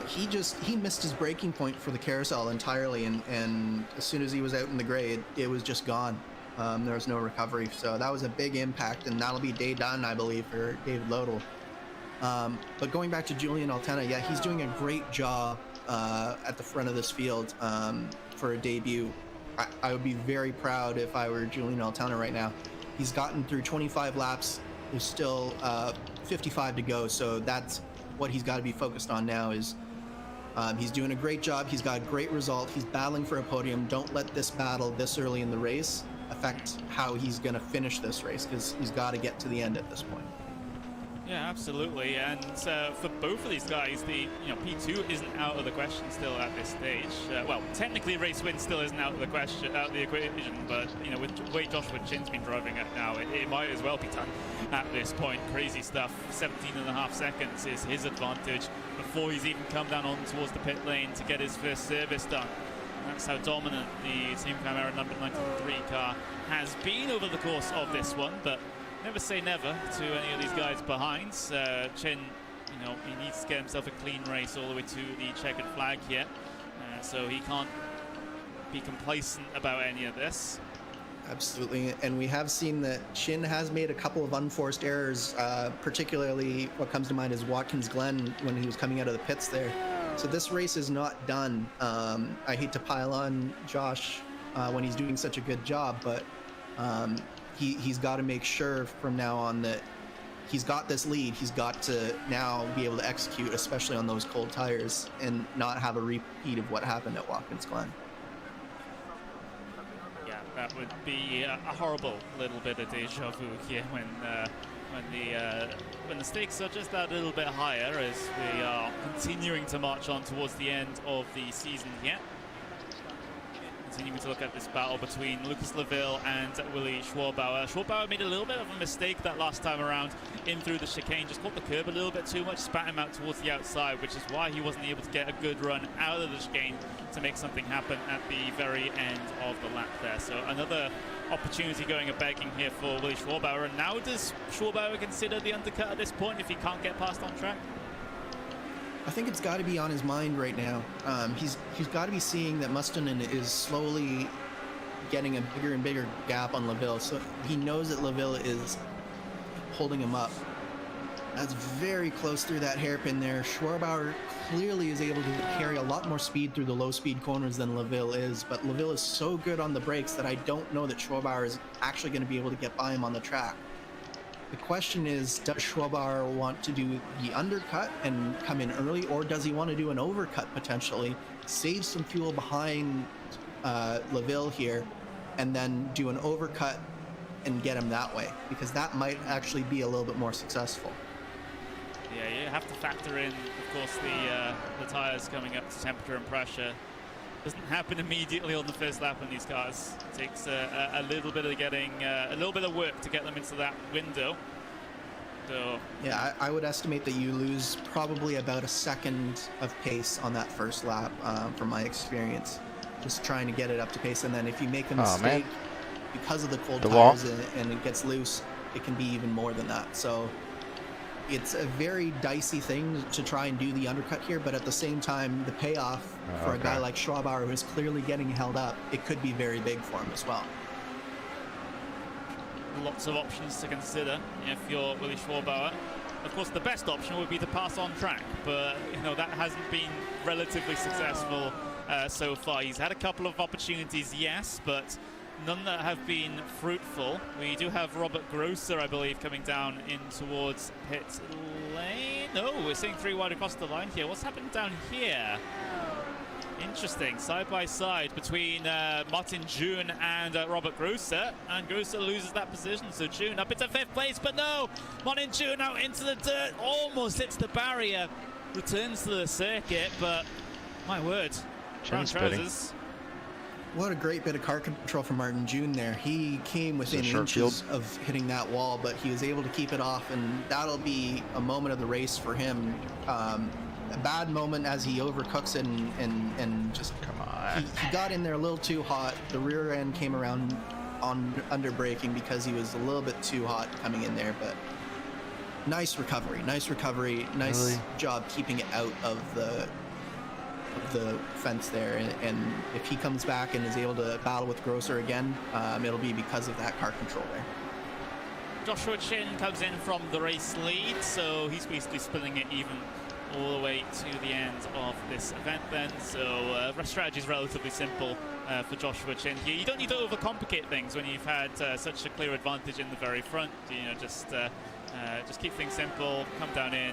He missed his braking point for the carousel entirely, and as soon as he was out in the grade, it was just gone. There was no recovery, so that was a big impact, and that'll be day done, I believe, for David Lodel. But going back to Julian Altena, yeah, he's doing a great job at the front of this field for a debut. I would be very proud if I were Julian Altena right now. He's gotten through 25 laps. There's still 55 to go, so that's what he's got to be focused on now. Is he's doing a great job. He's got a great result. He's battling for a podium. Don't let this battle this early in the race affect how he's going to finish this race, because he's got to get to the end at this point. Yeah, absolutely. And for both of these guys, the P2 isn't out of the question still at this stage. Well, technically, race win still isn't out of the question, out of the equation. But with the way Joshua Chin's been driving it now, it might as well be done at this point. Crazy stuff. 17.5 seconds is his advantage before he's even come down on towards the pit lane to get his first service done. That's how dominant the Team Chimera number 93 car has been over the course of this one. But never say never to any of these guys behind. Chin, he needs to get himself a clean race all the way to the checkered flag here. So he can't be complacent about any of this. Absolutely, and we have seen that Chin has made a couple of unforced errors, particularly what comes to mind is Watkins Glen when he was coming out of the pits there. So this race is not done. I hate to pile on Josh when he's doing such a good job, but he's got to make sure from now on that he's got this lead. He's got to now be able to execute, especially on those cold tires, and not have a repeat of what happened at Watkins Glen. Yeah, that would be a horrible little bit of deja vu here when the stakes are just that little bit higher as we are continuing to march on towards the end of the season here. Continuing to look at this battle between Lucas Laville and Willie Schwarbauer. Schwarbauer made a little bit of a mistake that last time around in through the chicane, just caught the curb a little bit too much, spat him out towards the outside, which is why he wasn't able to get a good run out of the chicane to make something happen at the very end of the lap there. So another opportunity going a begging here for Willie Schwarbauer. And now does Schwarbauer consider the undercut at this point if he can't get past on track? I think it's got to be on his mind right now. He's got to be seeing that Mustonen is slowly getting a bigger and bigger gap on Laville, so he knows that Laville is holding him up. That's very close through that hairpin there. Schwarbauer clearly is able to carry a lot more speed through the low-speed corners than Laville is, but Laville is so good on the brakes that I don't know that Schwarbauer is actually going to be able to get by him on the track. The question is, does Schwarbauer want to do the undercut and come in early, or does he want to do an overcut potentially, save some fuel behind Laville here, and then do an overcut and get him that way? Because that might actually be a little bit more successful. Yeah, you have to factor in, of course, the tires coming up to temperature and pressure. Doesn't happen immediately on the first lap on these cars. It takes a little bit of a little bit of work to get them into that window. So yeah, I would estimate that you lose probably about a second of pace on that first lap, from my experience. Just trying to get it up to pace, and then if you make a mistake because of the cold tires and it gets loose, it can be even more than that. So it's a very dicey thing to try and do the undercut here, but at the same time, the payoff for a guy like Schwarbauer, who is clearly getting held up, it could be very big for him as well. Lots of options to consider if you're Willie Schwarbauer. Of course, the best option would be to pass on track, but that hasn't been relatively successful so far. He's had a couple of opportunities, yes, but none that have been fruitful. We do have Robert Grosser, I believe, coming down in towards pit lane. No, we're seeing 3 wide across the line here. What's happened down here? Interesting, side by side between Martin June and Robert Grosser, and Grosser loses that position, so June up into 5th place, but no, Martin June out into the dirt, almost hits the barrier, returns to the circuit, but my word, brown trousers. What a great bit of car control from Martin June there. He came within inches of hitting that wall, but he was able to keep it off, and that'll be a moment of the race for him. A bad moment as he overcooks it and just come on. He got in there a little too hot. The rear end came around on under braking because he was a little bit too hot coming in there, but nice recovery, nice job keeping it out of the fence there, and if he comes back and is able to battle with Grosser again, it'll be because of that car control there. Joshua Chin comes in from the race lead, so he's basically spilling it even all the way to the end of this event then. So strategy is relatively simple for Joshua Chin here. You don't need to overcomplicate things when you've had such a clear advantage in the very front. Just keep things simple, come down in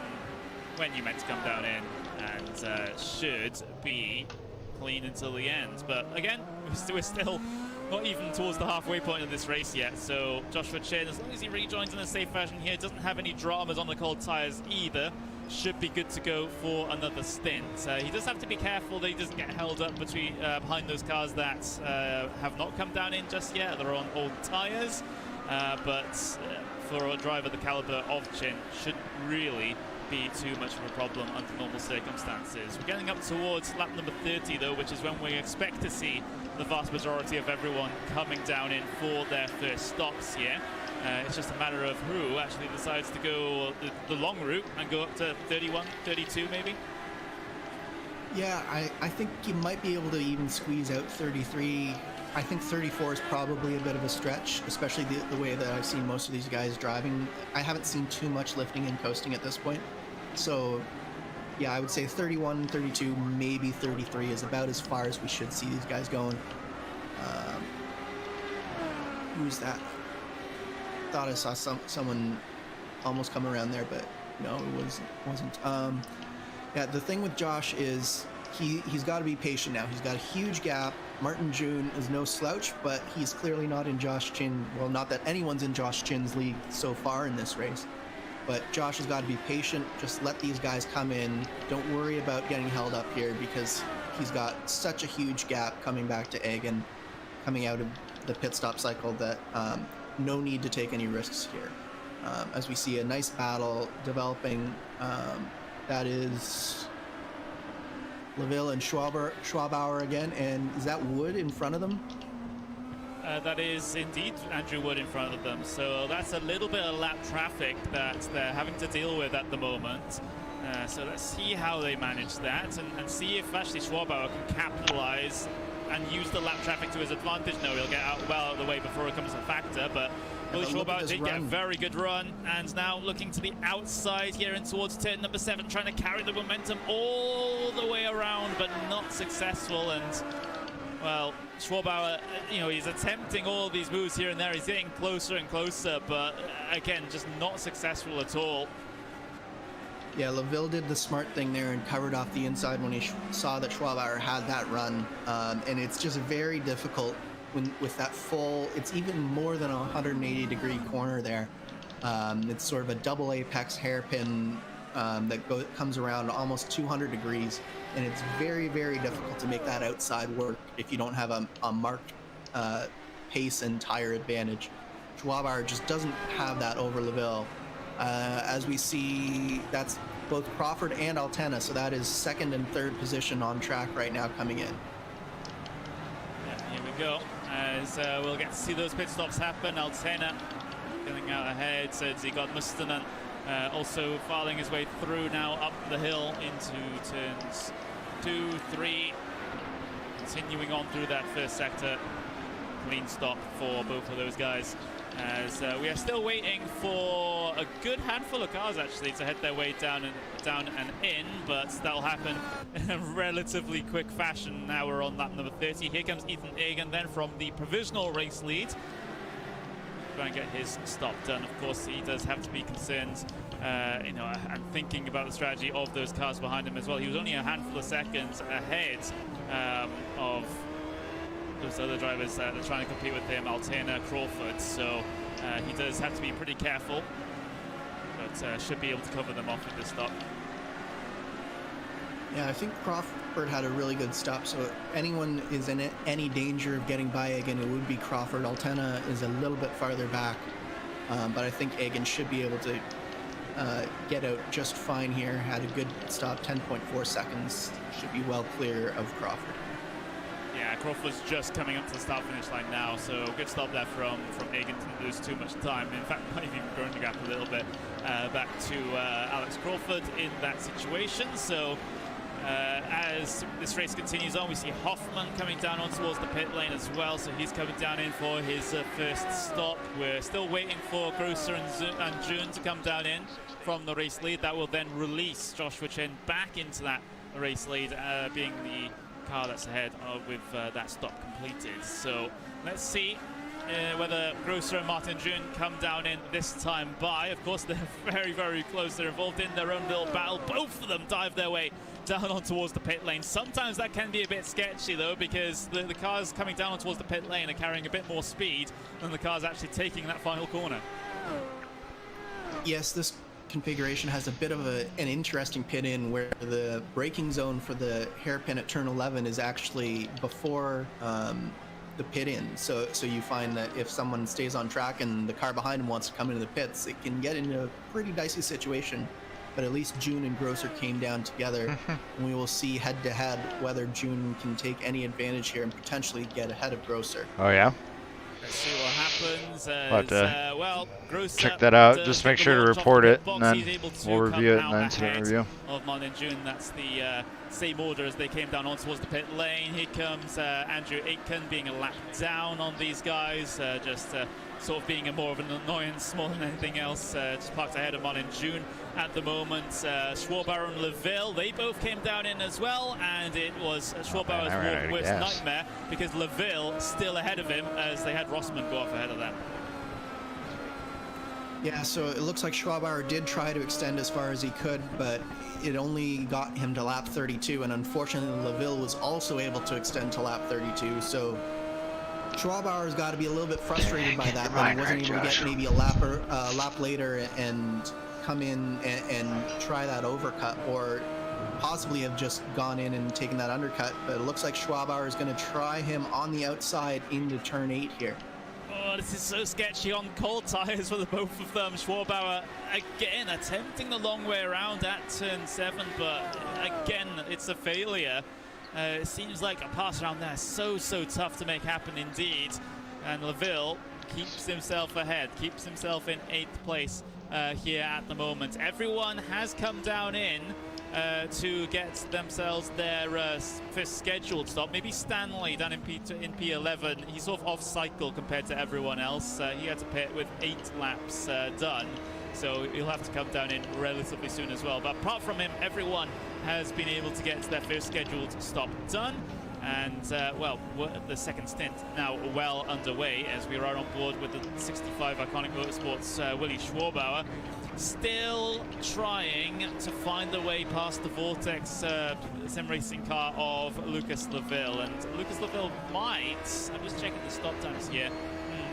when you meant to come down in, and should be clean until the end. But again, we're still not even towards the halfway point of this race yet. So Joshua Chin, as long as he rejoins in a safe fashion here, doesn't have any dramas on the cold tyres either, should be good to go for another stint. He does have to be careful that he doesn't get held up behind those cars that have not come down in just yet. They're on old tyres, but for a driver the caliber of Chin, shouldn't really be too much of a problem under normal circumstances. We're getting up towards lap number 30 though, which is when we expect to see the vast majority of everyone coming down in for their first stops here. It's just a matter of who actually decides to go the long route and go up to 31, 32 maybe. Yeah, I think you might be able to even squeeze out 33. I think 34 is probably a bit of a stretch, especially the way that I've seen most of these guys driving. I haven't seen too much lifting and coasting at this point. So, yeah, I would say 31, 32, maybe 33 is about as far as we should see these guys going. Who's that? Thought I saw someone almost come around there, but no, it wasn't. Yeah, the thing with Josh is he's got to be patient now. He's got a huge gap. Martin June is no slouch, but he's clearly not in Josh Chin. Well, not that anyone's in Josh Chin's league so far in this race, but Josh has got to be patient. Just let these guys come in. Don't worry about getting held up here because he's got such a huge gap coming back to Egan, coming out of the pit stop cycle that no need to take any risks here. As we see a nice battle developing, that is LaVille and Schwabauer again, and is that Wood in front of them? That is indeed Andrew Wood in front of them, so that's a little bit of lap traffic that they're having to deal with at the moment. So let's see how they manage that and see if actually Schwabauer can capitalize and use the lap traffic to his advantage. No, he'll get out well out of the way before it becomes a factor, but Willie Schwabauer did get a very good run, and now looking to the outside here and towards turn number 7, trying to carry the momentum all the way around, but not successful. And well, Schwabauer, you know, he's attempting all these moves here and there. He's getting closer and closer, but again, just not successful at all. Yeah, LaVille did the smart thing there and covered off the inside when he saw that Schwabauer had that run. And it's just very difficult with that full, it's even more than a 180-degree corner there. It's sort of a double apex hairpin that comes around almost 200 degrees. And it's very, very difficult to make that outside work if you don't have a marked pace and tire advantage. Schwabauer just doesn't have that over LaVille. As we see, that's both Crawford and Altena, so that is second and third position on track right now coming in. Yeah, here we go. As we'll get to see those pit stops happen. Altena getting out ahead, Zigot Mustonen also filing his way through now up the hill into turns 2, 3, continuing on through that first sector. Clean stop for both of those guys. As we are still waiting for a good handful of cars actually to head their way down and in, but that'll happen in a relatively quick fashion. Now we're on lap number 30. Here comes Ethan Egan then from the provisional race lead. Try and get his stop done. Of course, he does have to be concerned, you know, and thinking about the strategy of those cars behind him as well. He was only a handful of seconds ahead of those other drivers that are trying to compete with him, Altena, Crawford, so he does have to be pretty careful, but should be able to cover them off with this stop. Yeah, I think Crawford had a really good stop, so if anyone is in any danger of getting by Egan, it would be Crawford. Altena is a little bit farther back, but I think Egan should be able to get out just fine here. Had a good stop, 10.4 seconds, should be well clear of Crawford. Yeah, Crawford's just coming up to the start-finish line now, so good stop there from Egan. Didn't lose too much time. In fact, might have even grown the gap a little bit back to Alex Crawford in that situation. So as this race continues on, we see Hoffman coming down on towards the pit lane as well, so he's coming down in for his first stop. We're still waiting for Grosser and June to come down in from the race lead. That will then release Joshua Chen back into that race lead, being the car that's ahead with that stop completed. So let's see whether Grosser and Martin June come down in this time by. Of course, they're very, very close. They're involved in their own little battle. Both of them dive their way down on towards the pit lane. Sometimes that can be a bit sketchy, though, because the cars coming down on towards the pit lane are carrying a bit more speed than the cars actually taking that final corner. Yes, this configuration has a bit of an interesting pit in where the braking zone for the hairpin at turn 11 is actually before the pit in. So you find that if someone stays on track and the car behind him wants to come into the pits, it can get into a pretty dicey situation. But at least June and Grosser came down together, and we will see head-to-head whether June can take any advantage here and potentially get ahead of Grosser. Oh, yeah? Let's see what happens. As, well, Grosser check that out. Just make sure to report it, and then we'll review it in the incident review. Of Martin June, that's the same order as they came down on towards the pit lane. Here comes Andrew Aitken being a lap down on these guys, just sort of being more of an annoyance more than anything else. Just parked ahead of Martin June at the moment. Schwarbauer and Leville, they both came down in as well, and it was Schwarbauer's worst nightmare because Leville still ahead of him as they had Rossmann go off ahead of them. Yeah, so it looks like Schwarbauer did try to extend as far as he could, but it only got him to lap 32, and unfortunately Leville was also able to extend to lap 32, so Schwarbauer's got to be a little bit frustrated by that, but he wasn't able to get maybe a lap later and come in and try that overcut, or possibly have just gone in and taken that undercut. But it looks like Schwarbauer is going to try him on the outside into turn 8 here. Oh, this is so sketchy on cold tires for the both of them. Schwarbauer again attempting the long way around at turn 7, but again it's a failure. It seems like a pass around there so tough to make happen indeed, and Leville keeps himself ahead, keeps himself in 8th place here at the moment. Everyone has come down in to get themselves their first scheduled stop. Maybe Stanley down in P11, he's sort of off cycle compared to everyone else. He had to pit with 8 laps done, so he'll have to come down in relatively soon as well. But apart from him, everyone has been able to get their first scheduled stop done. And, well, the second stint now well underway as we are on board with the 65 Iconic Motorsports Willy Schwarbauer. Still trying to find the way past the Vortex sim racing car of Lucas Leville. And Lucas Leville might, I'm just checking the stop times here,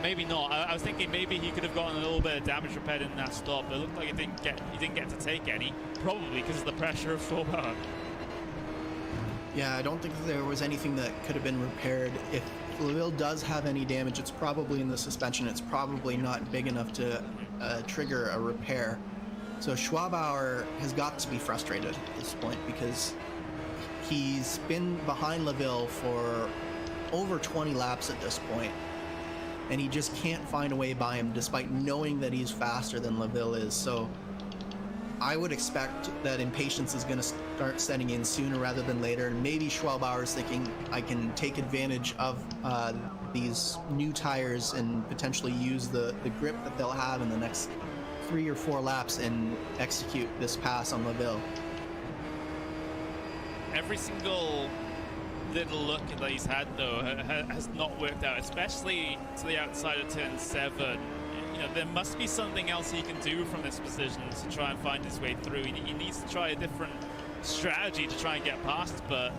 maybe not. I was thinking maybe he could have gotten a little bit of damage repaired in that stop, but it looked like he didn't get to take any, probably because of the pressure of Schwarbauer. Yeah, I don't think there was anything that could have been repaired. If Leville does have any damage, it's probably in the suspension. It's probably not big enough to trigger a repair. So Schwarbauer has got to be frustrated at this point because he's been behind Leville for over 20 laps at this point, and he just can't find a way by him despite knowing that he's faster than Leville is. So I would expect that impatience is going to start setting in sooner rather than later, and maybe Schwarbauer is thinking, I can take advantage of these new tires and potentially use the grip that they'll have in the next 3 or 4 laps and execute this pass on Leville. Every single little look that he's had, though, has not worked out, especially to the outside of turn 7. You know, there must be something else he can do from this position to try and find his way through. He needs to try a different strategy to try and get past, but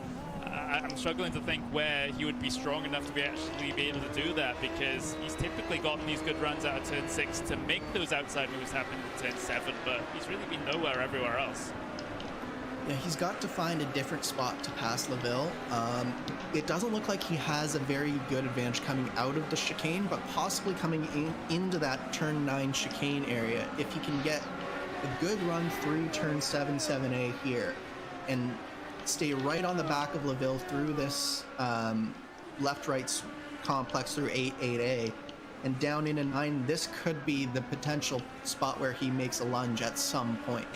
I'm struggling to think where he would be strong enough to actually be able to do that, because he's typically gotten these good runs out of turn 6 to make those outside moves happen in turn 7, but he's really been nowhere everywhere else. Yeah, he's got to find a different spot to pass Leville. It doesn't look like he has a very good advantage coming out of the chicane, but possibly coming into that turn 9 chicane area. If he can get a good run through turn 7, 7A here, and stay right on the back of Leville through this left-right complex through 8, 8A, and down into 9, this could be the potential spot where he makes a lunge at some point.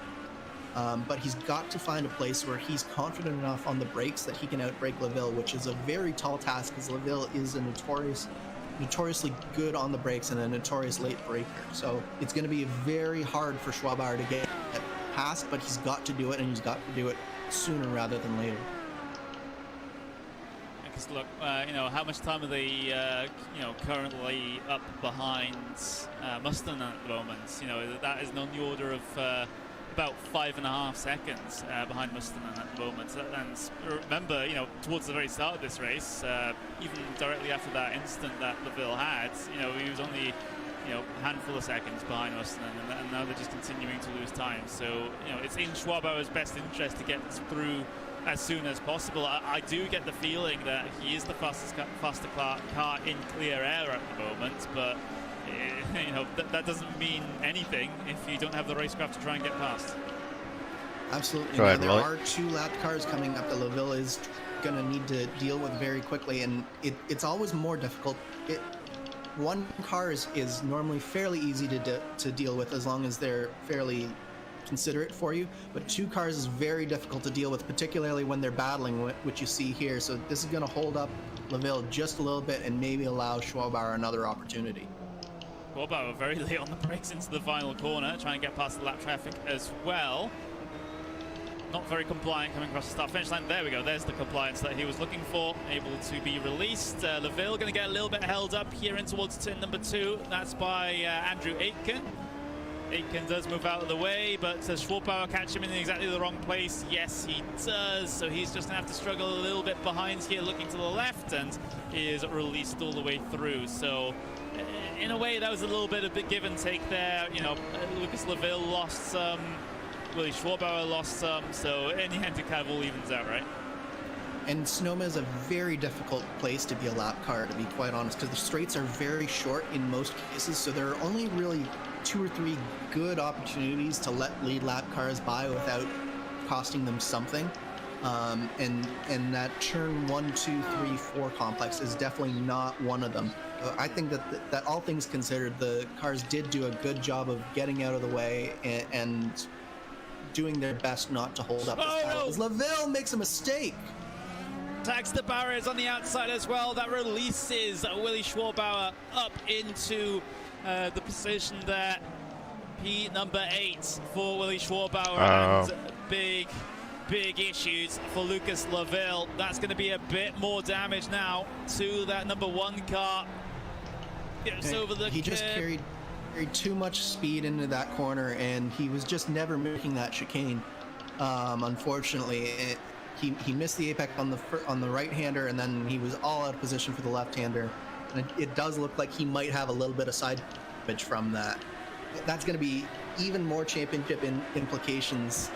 But he's got to find a place where he's confident enough on the brakes that he can outbrake Leville, which is a very tall task because Leville is a notoriously good on the brakes and a notorious late braker. So it's going to be very hard for Schwarbauer to get past, but he's got to do it, and he's got to do it sooner rather than later. Lucas, look, how much time are they, currently up behind Mustang at the moment? That is on the order of about 5.5 seconds behind Mustang at the moment. And remember, towards the very start of this race, even directly after that incident that Laville had, he was only a handful of seconds behind Mustang, and now they're just continuing to lose time. So, it's in Schwabauer's best interest to get through as soon as possible. I do get the feeling that he is the faster car in clear air at the moment, but that doesn't mean anything if you don't have the racecraft to try and get past. Absolutely. There are 2 lap cars coming up that Laville is going to need to deal with very quickly, and it's always more difficult. One car is normally fairly easy to deal with as long as they're fairly considerate for you, but 2 cars is very difficult to deal with, particularly when they're battling, which you see here. So this is going to hold up Laville just a little bit and maybe allow Schwabauer another opportunity. Schwabauer very late on the brakes into the final corner, trying to get past the lap traffic as well. Not very compliant coming across the start-finish line. There we go. There's the compliance that he was looking for. Able to be released. Laville going to get a little bit held up here in towards turn number 2. That's by Andrew Aitken. Aitken does move out of the way, but does Schwabauer catch him in exactly the wrong place? Yes, he does. So he's just going to have to struggle a little bit behind here, looking to the left, and he is released all the way through. So in a way, that was a little bit of a give and take there. Lucas Laville lost some. Willie Schwabauer lost some, so in the end it kind of all evens out, right? And Sonoma is a very difficult place to be a lap car, to be quite honest, because the straights are very short in most cases, so there are only really 2 or 3 good opportunities to let lead lap cars by without costing them something. And that turn 1, 2, 3, 4 complex is definitely not one of them. I think that all things considered, the cars did do a good job of getting out of the way and doing their best not to hold up this title. As Laville makes a mistake. Tags the barriers on the outside as well. That releases Willie Schwabauer up into the position there. Number 8 for Willie Schwabauer. And big issues for Lucas Laville. That's going to be a bit more damage now to that number 1 car. Gets over the He just carried too much speed into that corner, and he was just never making that chicane. Unfortunately, he missed the apex on the right-hander, and then he was all out of position for the left-hander. And it does look like he might have a little bit of side damage from that. That's going to be even more championship implications.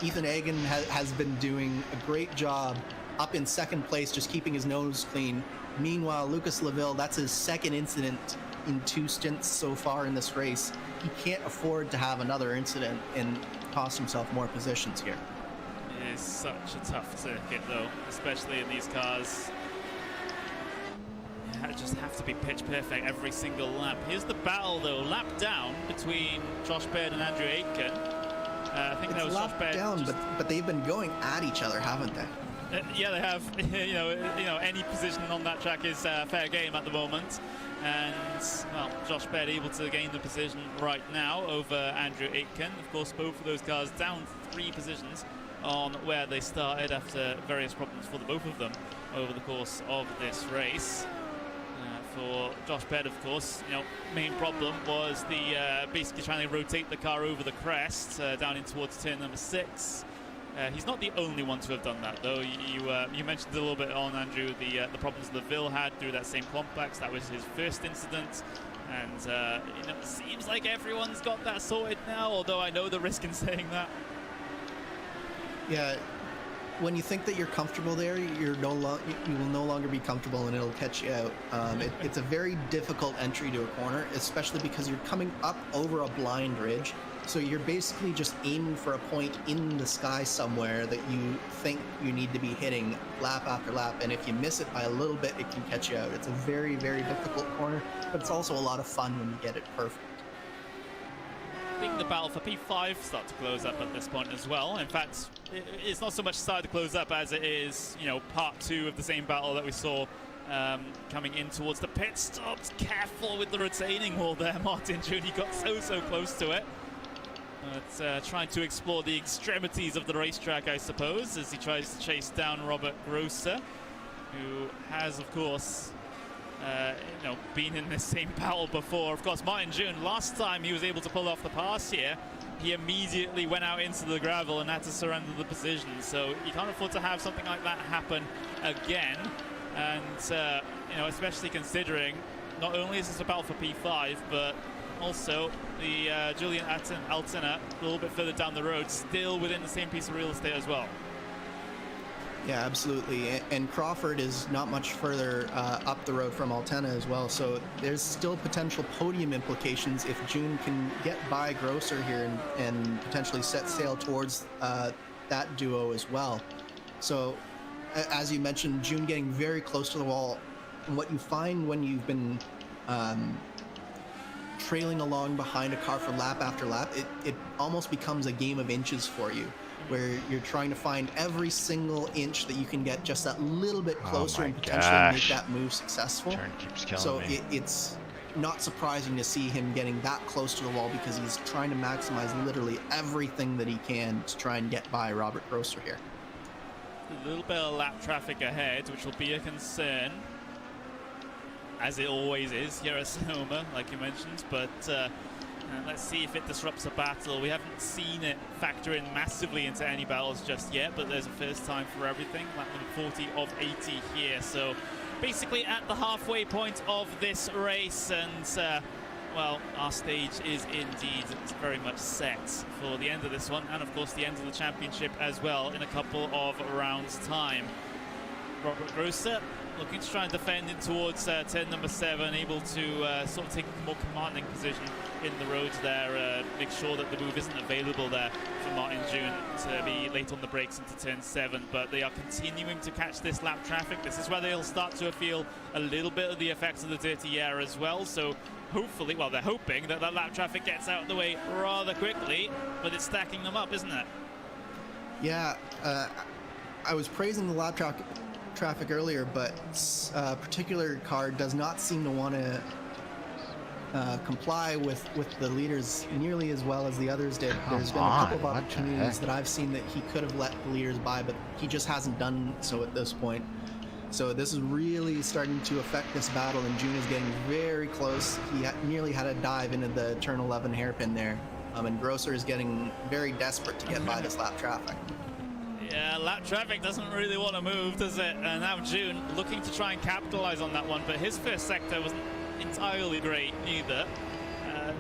Ethan Agan has been doing a great job up in second place, just keeping his nose clean. Meanwhile, Lucas Laville, that's his second incident in 2 stints so far in this race. He can't afford to have another incident and cost himself more positions here. It is such a tough circuit though, especially in these cars. You just have to be pitch perfect every single lap. Here's the battle though, lap down between Josh Baird and Andrew Aitken. I think that was Josh Baird down, but they've been going at each other, haven't they? Yeah, they have. Any position on that track is fair game at the moment. And, well, Josh Baird able to gain the position right now over Andrew Aitken. Of course, both of those cars down 3 positions on where they started after various problems for the both of them over the course of this race. For Josh Baird, of course, main problem was the basically trying to rotate the car over the crest down in towards turn number 6. He's not the only one to have done that, though. You mentioned a little bit on, Andrew, the problems Laville had through that same complex. That was his first incident, and it seems like everyone's got that sorted now, although I know the risk in saying that. Yeah, when you think that you're comfortable there, you will no longer be comfortable, and it'll catch you out. It's a very difficult entry to a corner, especially because you're coming up over a blind ridge. So you're basically just aiming for a point in the sky somewhere that you think you need to be hitting lap after lap, and if you miss it by a little bit, it can catch you out. It's a very, very difficult corner, but it's also a lot of fun when you get it perfect. I think the battle for P5 starts to close up at this point as well. In fact, it's not so much started to close up as it is, part 2 of the same battle that we saw coming in towards the pit stops. Careful with the retaining wall there, Martin Judy got so close to it. But trying to explore the extremities of the racetrack, I suppose, as he tries to chase down Robert Grosser. who has, of course, been in this same battle before. Of course, Martin June, last time he was able to pull off the pass here, he immediately went out into the gravel and had to surrender the position. So you can't afford to have something like that happen again. And, especially considering not only is this a battle for P5, but also the Julian Altena, a little bit further down the road, still within the same piece of real estate as well. Yeah, absolutely. And Crawford is not much further up the road from Altena as well. So there's still potential podium implications if June can get by Grosser here and potentially set sail towards that duo as well. So as you mentioned, June getting very close to the wall. And what you find when you've been trailing along behind a car for lap after lap, it almost becomes a game of inches for you, where you're trying to find every single inch that you can get just that little bit closer and potentially make that move successful. Turn keeps killing so me. It's not surprising to see him getting that close to the wall, because he's trying to maximize literally everything that he can to try and get by Robert Grosser here. A little bit of lap traffic ahead, which will be a concern, as it always is here at Sonoma, like you mentioned, but let's see if it disrupts a battle. We haven't seen it factor in massively into any battles just yet, but there's a first time for everything. Lap number 40 of 80 here, so basically at the halfway point of this race, and well, our stage is indeed very much set for the end of this one, and of course the end of the championship as well in a couple of rounds time. Robert Grosser looking to try and defend in towards turn number 7, able to sort of take a more commanding position in the roads there, make sure that the move isn't available there for Martin June to be late on the brakes into turn 7, but they are continuing to catch this lap traffic. This is where they'll start to feel a little bit of the effects of the dirty air as well, so hopefully, well, they're hoping that that lap traffic gets out of the way rather quickly, but it's stacking them up, isn't it? Yeah, I was praising the lap traffic earlier, but a particular car does not seem to want to comply with the leaders nearly as well as the others did. There's been a couple of opportunities that I've seen that he could have let the leaders by, but he just hasn't done so at this point. So this is really starting to affect this battle, and June is getting very close. He nearly had a dive into the turn 11 hairpin there, and Grosser is getting very desperate to get by this lap traffic. Yeah, lap traffic doesn't really want to move, does it? And now June looking to try and capitalize on that one, but his first sector wasn't entirely great either.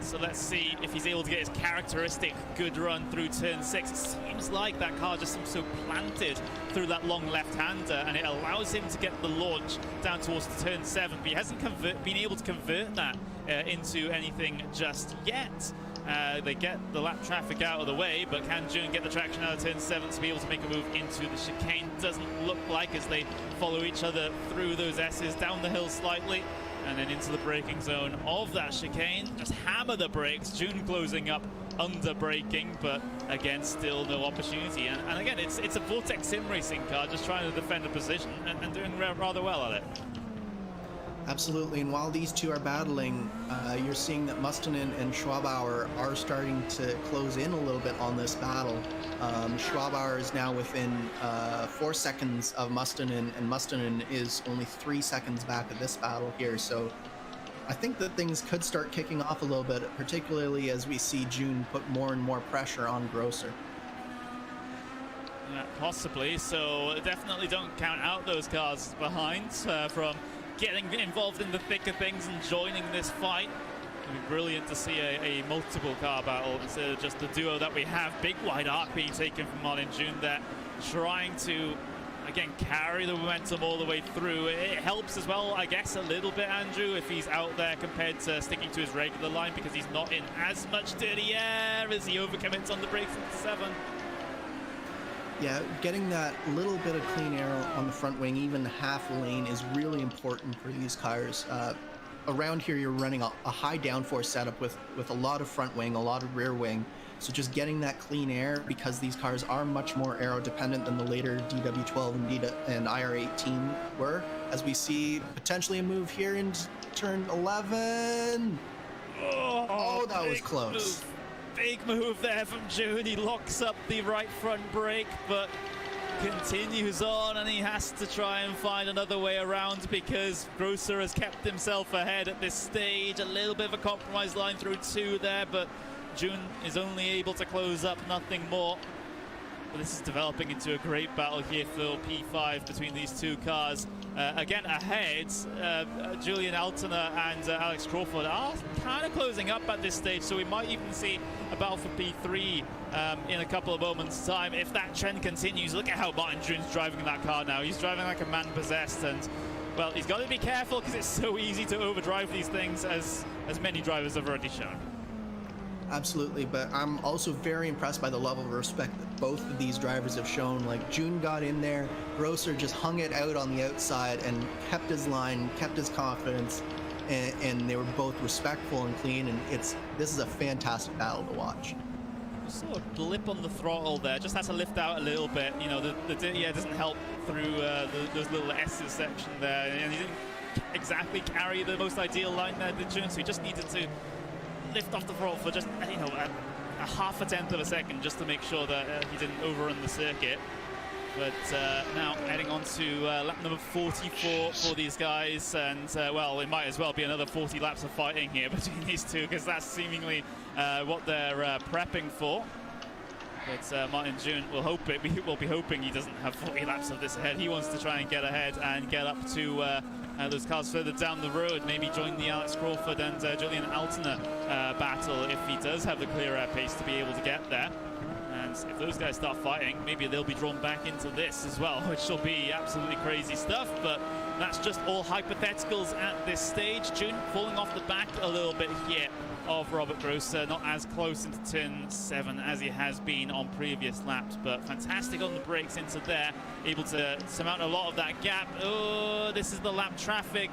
So let's see if he's able to get his characteristic good run through turn 6. It seems like that car just seems so planted through that long left-hander, and it allows him to get the launch down towards turn 7, but he hasn't been able to convert that into anything just yet. They get the lap traffic out of the way, but can June get the traction out of turn 7 to be able to make a move into the chicane? Doesn't look like, as they follow each other through those S's, down the hill slightly, and then into the braking zone of that chicane. Just hammer the brakes. June closing up under braking, but again, still no opportunity. And again, it's a Vortex sim racing car just trying to defend a position and doing rather well at it. Absolutely, and while these two are battling, you're seeing that Mustonen and Schwabauer are starting to close in a little bit on this battle. Schwabauer is now within 4 seconds of Mustonen, and Mustonen is only 3 seconds back of this battle here, so I think that things could start kicking off a little bit, particularly as we see June put more and more pressure on Grosser. Yeah, possibly, so definitely don't count out those cars behind from getting involved in the thick of things and joining this fight. It'd be brilliant to see a multiple car battle instead of just the duo that we have. Big wide arc being taken from Martin June there, trying to, again, carry the momentum all the way through. It helps as well, I guess, a little bit, Andrew, if he's out there compared to sticking to his regular line, because he's not in as much dirty air as he overcommits on the brakes into 7. Yeah, getting that little bit of clean air on the front wing, even half a lane, is really important for these cars. Around here, you're running a high downforce setup with a lot of front wing, a lot of rear wing. So just getting that clean air, because these cars are much more aero dependent than the later DW12 and IR18 were, as we see potentially a move here in turn 11. Oh, that was close. Big move there from June. He locks up the right front brake, but continues on, and he has to try and find another way around because Grosser has kept himself ahead at this stage. A little bit of a compromise line through 2 there, but June is only able to close up, nothing more. But this is developing into a great battle here for P5 between these 2 cars. Again, ahead, Julian Altena and Alex Crawford are kind of closing up at this stage, so we might even see a battle for P3 in a couple of moments' time. If that trend continues, look at how Martin June's driving that car now. He's driving like a man possessed, and, well, he's got to be careful because it's so easy to overdrive these things, as many drivers have already shown. Absolutely, but I'm also very impressed by the level of respect that both of these drivers have shown. Like, June got in there, Grosser just hung it out on the outside and kept his line, kept his confidence, and they were both respectful and clean, and this is a fantastic battle to watch. Saw a blip on the throttle there, just had to lift out a little bit. You know, the DIA doesn't help through those little S's section there, and he didn't exactly carry the most ideal line there, did June, so he just needed to lift off the throttle for just, you know, a half a tenth of a second just to make sure that he didn't overrun the circuit. But now heading on to lap number 44 for these guys, and well, it might as well be another 40 laps of fighting here between these 2, because that's seemingly what they're prepping for. But Martin June will be hoping he doesn't have 40 laps of this ahead. He wants to try and get ahead and get up to those cars further down the road, maybe join the Alex Crawford and Julian Altena battle if he does have the clear air pace to be able to get there. And if those guys start fighting, maybe they'll be drawn back into this as well, which will be absolutely crazy stuff. But that's just all hypotheticals at this stage. June falling off the back a little bit here of Robert Grosser, not as close into turn 7 as he has been on previous laps, but fantastic on the brakes into there, able to surmount a lot of that gap. Oh, this is the lap traffic.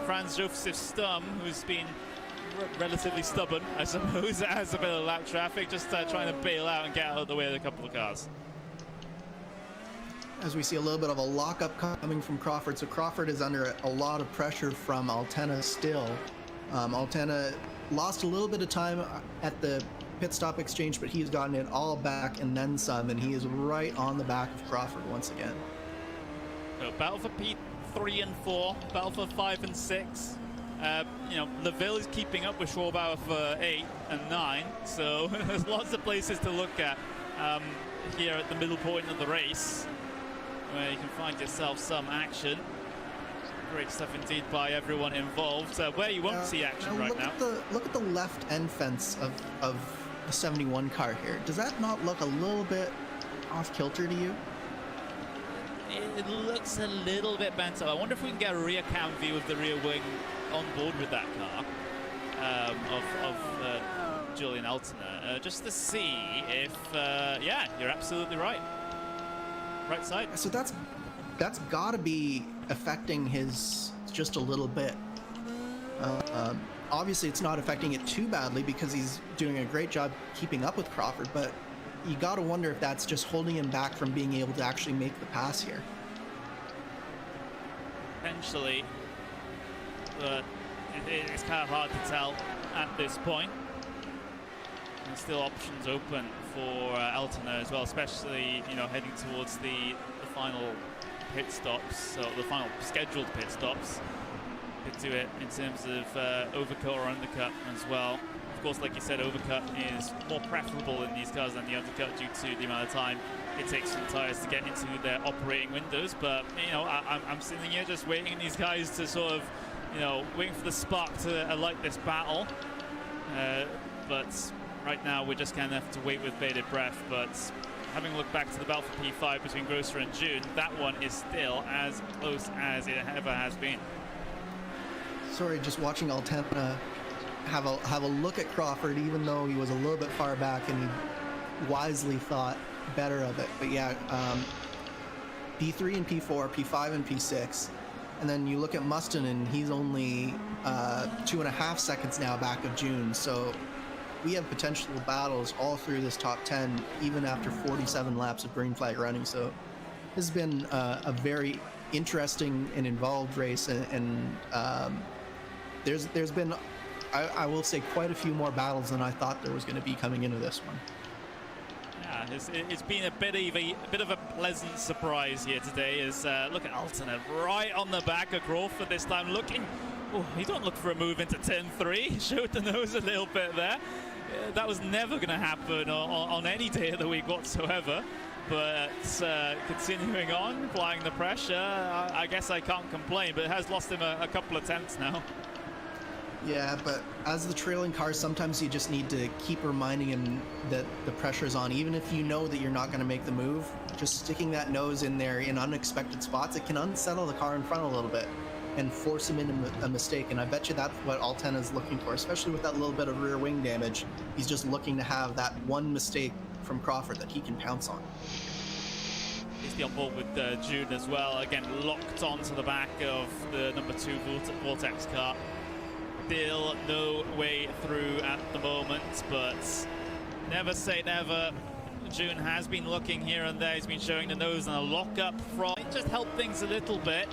Franz Josef Stum, who's been relatively stubborn, I suppose, as a bit of lap traffic, just trying to bail out and get out of the way of a couple of cars. As we see a little bit of a lockup coming from Crawford, so Crawford is under a lot of pressure from Altena still. Altena lost a little bit of time at the pit stop exchange, but he's gotten it all back and then some, and he is right on the back of Crawford once again. So battle for P3 and 4, battle for 5 and 6. You know, Leville is keeping up with Schwarbauer for 8 and 9, so there's lots of places to look at here at the middle point of the race, where you can find yourself some action. Great stuff indeed by everyone involved. Where you won't see action right now. Look at the left end fence of the 71 car here. Does that not look a little bit off kilter to you? It looks a little bit bent up. I wonder if we can get a rear cam view of the rear wing on board with that car of Julian Altena, just to see if yeah, you're absolutely right. Right side. So that's got to be affecting his just a little bit. Obviously, it's not affecting it too badly because he's doing a great job keeping up with Crawford, but you got to wonder if that's just holding him back from being able to actually make the pass here. Potentially, but it's kind of hard to tell at this point. There's still options open for Altena as well, especially, you know, heading towards the final pit stops, so the final scheduled pit stops. Could do it in terms of overcut or undercut as well. Of course, like you said, overcut is more preferable in these cars than the undercut due to the amount of time it takes for the tires to get into their operating windows. But, you know, I'm sitting here just waiting on these guys to sort of, you know, waiting for the spark to alight this battle. But right now we're just kind of have to wait with bated breath. But having looked back to the battle for P5 between Grosser and June, that one is still as close as it ever has been. Sorry, just watching Altena have a look at Crawford, even though he was a little bit far back and he wisely thought better of it. But yeah, P3 and P4, P5 and P6. And then you look at Mustin, and he's only 2.5 seconds now back of June. So we have potential battles all through this top 10, even after 47 laps of green flag running. So this has been a very interesting and involved race, and there's been, I will say, quite a few more battles than I thought there was going to be coming into this one. Yeah, it's been a bit of a pleasant surprise here today. As look at Alternate right on the back of Crawford this time, looking. Oh, he don't look for a move into turn 3. Showed the nose a little bit there. That was never going to happen on any day of the week whatsoever. But continuing on, applying the pressure, I guess I can't complain. But it has lost him a couple attempts now. Yeah, but as the trailing car, sometimes you just need to keep reminding him that the pressure's on. Even if you know that you're not going to make the move, just sticking that nose in there in unexpected spots, it can unsettle the car in front a little bit and force him into a mistake. And I bet you that's what Altena is looking for, especially with that little bit of rear wing damage. He's just looking to have that one mistake from Crawford that he can pounce on. He's on board with June as well. Again, locked onto the back of the number 2 Vortex car. Still no way through at the moment, but never say never. June has been looking here and there. He's been showing the nose and a lock-up from. It just helped things a little bit.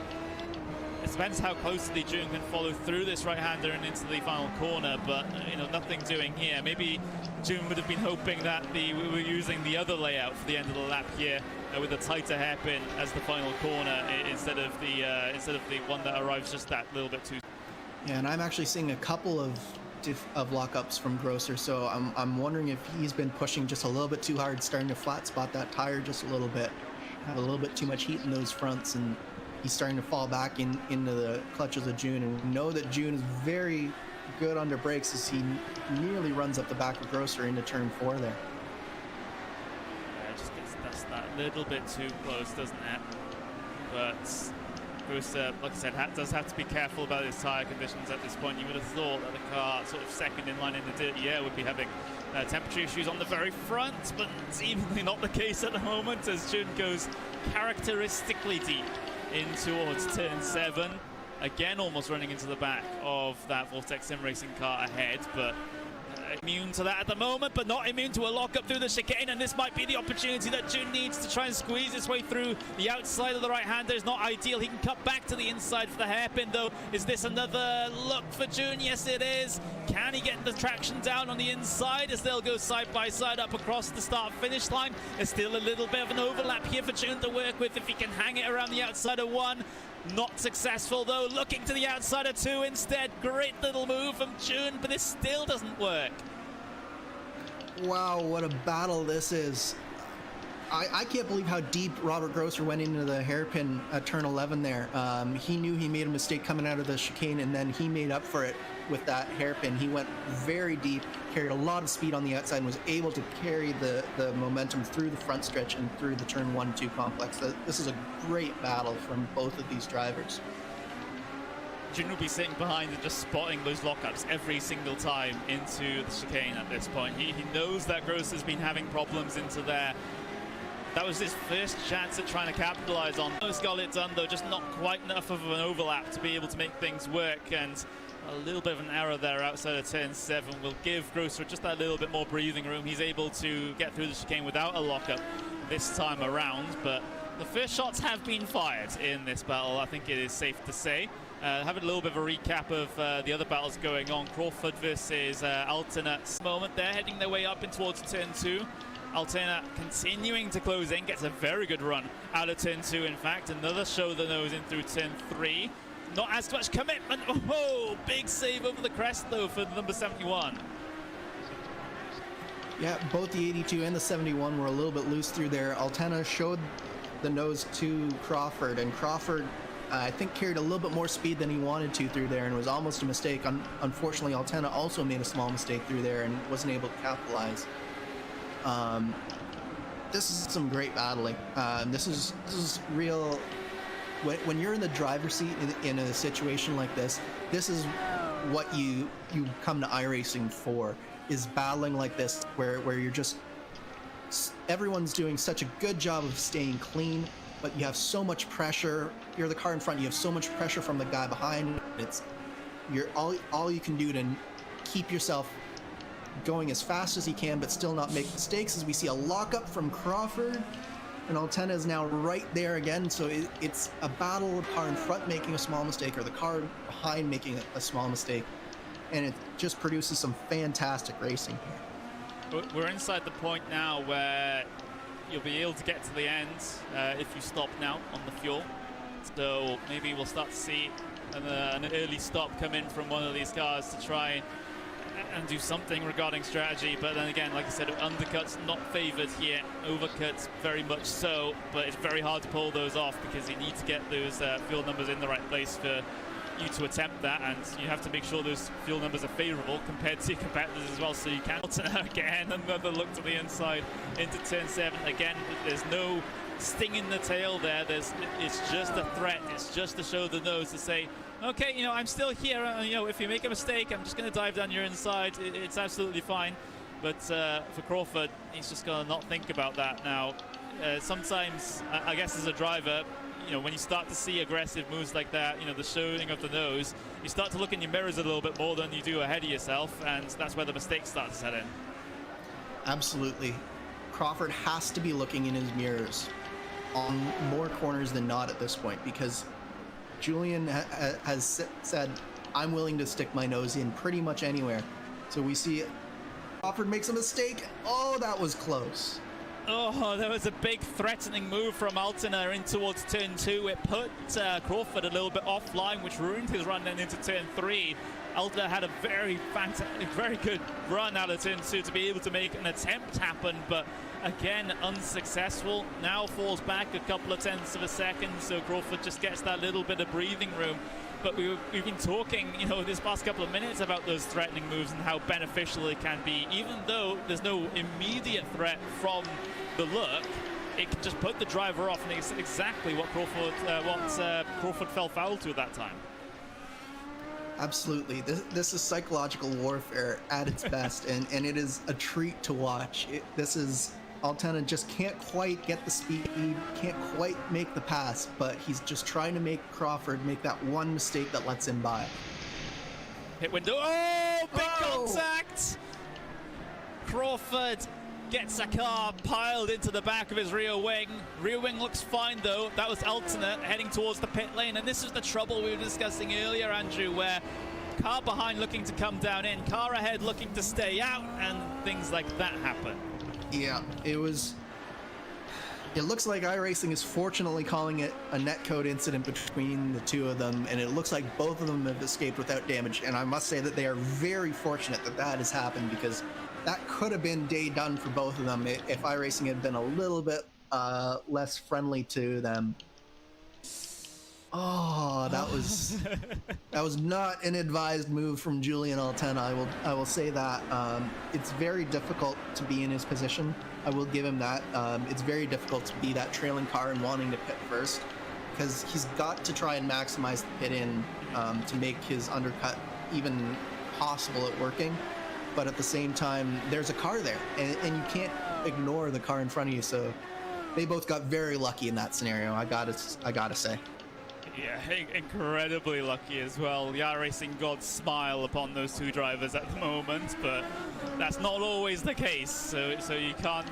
It depends how closely June can follow through this right-hander and into the final corner, but you know, nothing doing here. Maybe June would have been hoping that we were using the other layout for the end of the lap here with a tighter hairpin as the final corner instead of the one that arrives just that little bit too. Yeah, and I'm actually seeing a couple of lockups from Grosser, so I'm wondering if he's been pushing just a little bit too hard, starting to flat spot that tire just a little bit, have a little bit too much heat in those fronts, and he's starting to fall back into the clutches of June. And we know that June is very good under brakes as he nearly runs up the back of Grosser into turn 4 there. Yeah, just gets that little bit too close, doesn't it? But Grosser, like I said, does have to be careful about his tyre conditions at this point. You would have thought that the car sort of second in line in the dirty air would be having temperature issues on the very front, but it's seemingly not the case at the moment as June goes characteristically deep in towards turn 7. Again, almost running into the back of that Vortex Sim Racing car ahead, but immune to that at the moment, but not immune to a lockup through the chicane, and this might be the opportunity that June needs to try and squeeze his way through. The outside of the right-hander is not ideal. He can cut back to the inside for the hairpin, though. Is this another look for June? Yes, it is. Can he get the traction down on the inside as they'll go side by side up across the start-finish line? There's still a little bit of an overlap here for June to work with if he can hang it around the outside of 1. Not successful, though. Looking to the outside of 2 instead. Great little move from June, but this still doesn't work. Wow, what a battle this is. I can't believe how deep Robert Grosser went into the hairpin at turn 11 there. He knew he made a mistake coming out of the chicane, and then he made up for it with that hairpin. He went very deep, carried a lot of speed on the outside, and was able to carry the momentum through the front stretch and through the turn 1-2 complex. This is a great battle from both of these drivers. June will be sitting behind and just spotting those lockups every single time into the chicane at this point. He knows that Grosser's been having problems into there. That was his first chance at trying to capitalize on. Almost got it done, though, just not quite enough of an overlap to be able to make things work, and a little bit of an error there outside of turn 7 will give Grosser just that little bit more breathing room. He's able to get through the chicane without a lockup this time around, but the first shots have been fired in this battle, I think it is safe to say. Having a little bit of a recap of the other battles going on. Crawford versus Alternate. Moment there, heading their way up in towards turn 2. Alternate continuing to close in, gets a very good run out of turn 2. In fact, another show the nose in through turn 3. Not as much commitment. Oh, big save over the crest though for number 71. Yeah, both the 82 and the 71 were a little bit loose through there. Altena showed the nose to Crawford, and Crawford I think carried a little bit more speed than he wanted to through there, and it was almost a mistake. Unfortunately, Altena also made a small mistake through there and wasn't able to capitalize. This is some great battling. This is real. When you're in the driver's seat in a situation like this is what you come to iRacing for, is battling like this, where you're just, everyone's doing such a good job of staying clean, but you have so much pressure. You're the car in front, you have so much pressure from the guy behind. You're all you can do to keep yourself going as fast as you can, but still not make mistakes. As we see a lockup from Crawford, and Altena is now right there again. So it's a battle of the car in front making a small mistake, or the car behind making a small mistake, and it just produces some fantastic racing here. We're inside the point now where you'll be able to get to the end if you stop now on the fuel. So maybe we'll start to see an early stop come in from one of these cars to try and do something regarding strategy. But then again, like I said, undercuts not favored here, overcuts very much so, but it's very hard to pull those off because you need to get those fuel numbers in the right place for you to attempt that, and you have to make sure those fuel numbers are favorable compared to your competitors as well, so you can. Again, another look to the inside into turn 7. Again, there's no sting in the tail there. It's just a threat. It's just to show the nose to say, okay, you know, I'm still here. You know, if you make a mistake, I'm just going to dive down your inside. It's absolutely fine. But for Crawford, he's just going to not think about that now. Sometimes, I guess as a driver, you know, when you start to see aggressive moves like that, you know, the showing of the nose, you start to look in your mirrors a little bit more than you do ahead of yourself, and that's where the mistakes start to set in. Absolutely. Crawford has to be looking in his mirrors on more corners than not at this point, because Julian has said, I'm willing to stick my nose in pretty much anywhere. So we see Crawford makes a mistake. Oh, that was close. Oh, there was a big threatening move from Altena in towards turn 2. It put Crawford a little bit offline, which ruined his run then into turn 3. Altena had a very good run out of turn 2 to be able to make an attempt happen, but again, unsuccessful. Now falls back a couple of tenths of a second, so Crawford just gets that little bit of breathing room. But we've been talking, you know, this past couple of minutes about those threatening moves and how beneficial it can be. Even though there's no immediate threat from the look, it can just put the driver off, and it's exactly what Crawford fell foul to at that time. Absolutely. This is psychological warfare at its best, and it is a treat to watch. This is Altena just can't quite get the speed, can't quite make the pass, but he's just trying to make Crawford make that one mistake that lets him by. Hit window. Oh, big contact! Crawford gets a car piled into the back of his rear wing. Rear wing looks fine though. That was Altena heading towards the pit lane, and this is the trouble we were discussing earlier, Andrew, where car behind looking to come down in, car ahead looking to stay out, and things like that happen. Yeah, it looks like iRacing is fortunately calling it a netcode incident between the two of them, and it looks like both of them have escaped without damage, and I must say that they are very fortunate that that has happened, because that could have been day done for both of them if iRacing had been a little bit less friendly to them. Oh, that was not an advised move from Julian Altena. I will say that. It's very difficult to be in his position. I will give him that. It's very difficult to be that trailing car and wanting to pit first, because he's got to try and maximize the pit in to make his undercut even possible at working. But at the same time, there's a car there, and you can't ignore the car in front of you. So they both got very lucky in that scenario. I gotta say. Yeah, incredibly lucky as well. The iRacing gods smile upon those two drivers at the moment, but that's not always the case. So you can't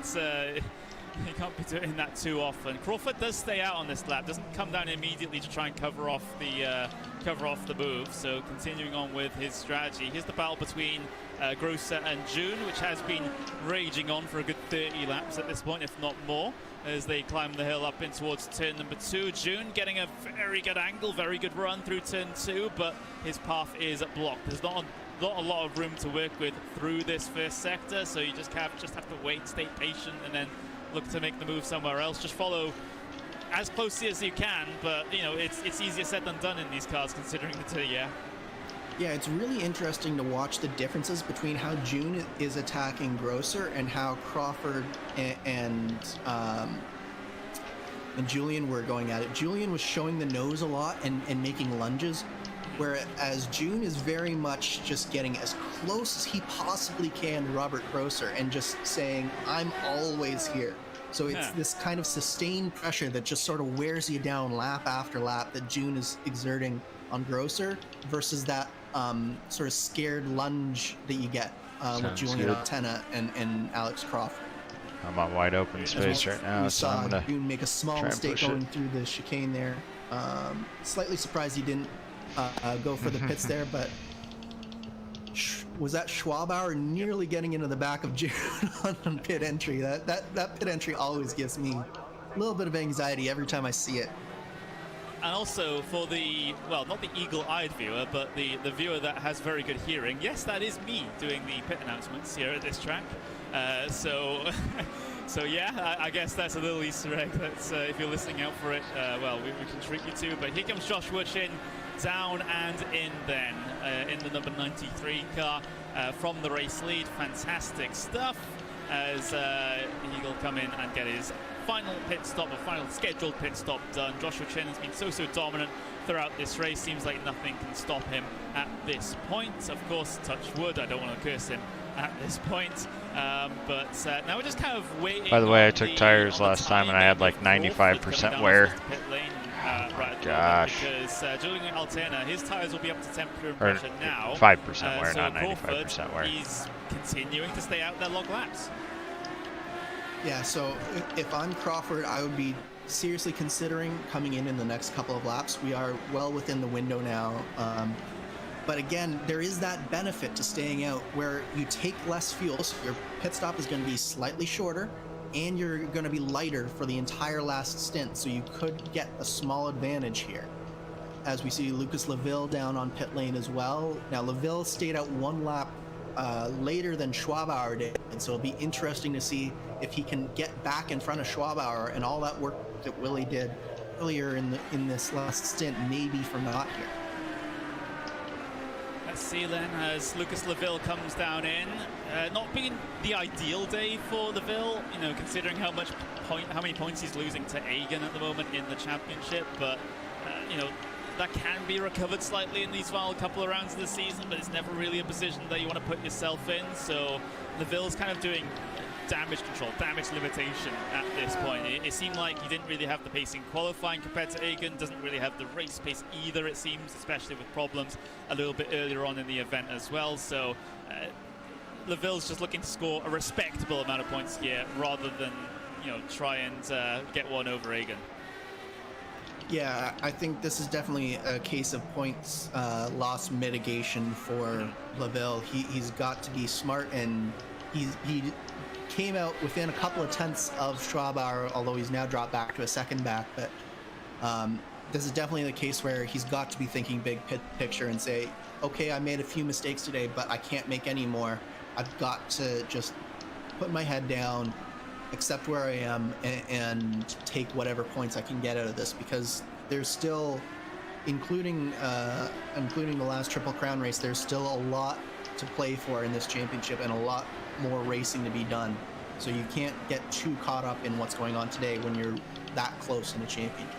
be doing that too often. Crawford does stay out on this lap, doesn't come down immediately to try and cover off the move. So continuing on with his strategy. Here's the battle between Grosser and June, which has been raging on for a good 30 laps at this point, if not more, as they climb the hill up in towards turn number 2. June getting a very good angle, very good run through turn 2, but his path is blocked. There's not a lot of room to work with through this first sector, so you just have to wait, stay patient, and then look to make the move somewhere else. Just follow as closely as you can, but you know, it's easier said than done in these cars, considering the two. Yeah, it's really interesting to watch the differences between how June is attacking Grosser and how Crawford and Julian were going at it. Julian was showing the nose a lot and making lunges, whereas June is very much just getting as close as he possibly can to Robert Grosser and just saying, I'm always here. So it's this kind of sustained pressure that just sort of wears you down lap after lap that June is exerting on Grosser, versus that sort of scared lunge that you get with Julian Altena and Alex Crawford. I'm on wide open space right now, we so saw I'm gonna June make a small mistake going through the chicane there. Slightly surprised he didn't go for the pits there, but was that Schwabauer nearly getting into the back of June on pit entry. That pit entry always gives me a little bit of anxiety every time I see it. And also for the, well, not the eagle-eyed viewer, but the viewer that has very good hearing, yes, that is me doing the pit announcements here at this track. So yeah, I guess that's a little Easter egg. That's if you're listening out for it, well, we can treat you to. But here comes Joshua Chin down and in then in the number 93 car from the race lead. Fantastic stuff as he'll come in and get his final pit stop, a final scheduled pit stop done. Joshua Chin has been so dominant throughout this race. Seems like nothing can stop him at this point. Of course, touch wood, I don't want to curse him at this point. But now we're just kind of waiting. By the way, I took tires last time and I had like 95% wear. Gosh. Because Julian Alterna, his tires will be up to temperature and pressure now. 5% wear, so not 95% wear. He's continuing to stay out there log laps. Yeah, so if I'm Crawford, I would be seriously considering coming in the next couple of laps. We are well within the window now. But again, there is that benefit to staying out where you take less fuel, so your pit stop is going to be slightly shorter, and you're going to be lighter for the entire last stint, so you could get a small advantage here. As we see Lucas Laville down on pit lane as well. Now, Laville stayed out one lap later than Schwabauer did, and so it'll be interesting to see if he can get back in front of Schwabauer, and all that work that Willie did earlier in this last stint may be for naught here. Let's see then as Lucas Laville comes down in. Not being the ideal day for Laville, you know, considering how many points he's losing to Egan at the moment in the championship, but you know, that can be recovered slightly in these final couple of rounds of the season, but it's never really a position that you want to put yourself in. So Laville's kind of doing damage control, damage limitation at this point. It seemed like he didn't really have the pace in qualifying compared to Egan, doesn't really have the race pace either, it seems, especially with problems a little bit earlier on in the event as well. So Laville's just looking to score a respectable amount of points here rather than, you know, try and get one over Egan. Yeah, I think this is definitely a case of points loss mitigation for Laville. He's got to be smart, and he came out within a couple of tenths of Schwabauer, although he's now dropped back to a second back. But this is definitely the case where he's got to be thinking big picture and say, okay, I made a few mistakes today, but I can't make any more. I've got to just put my head down, accept where I am, and take whatever points I can get out of this, because there's still, including the last Triple Crown race, there's still a lot to play for in this championship and a lot more racing to be done. So you can't get too caught up in what's going on today when you're that close in a championship.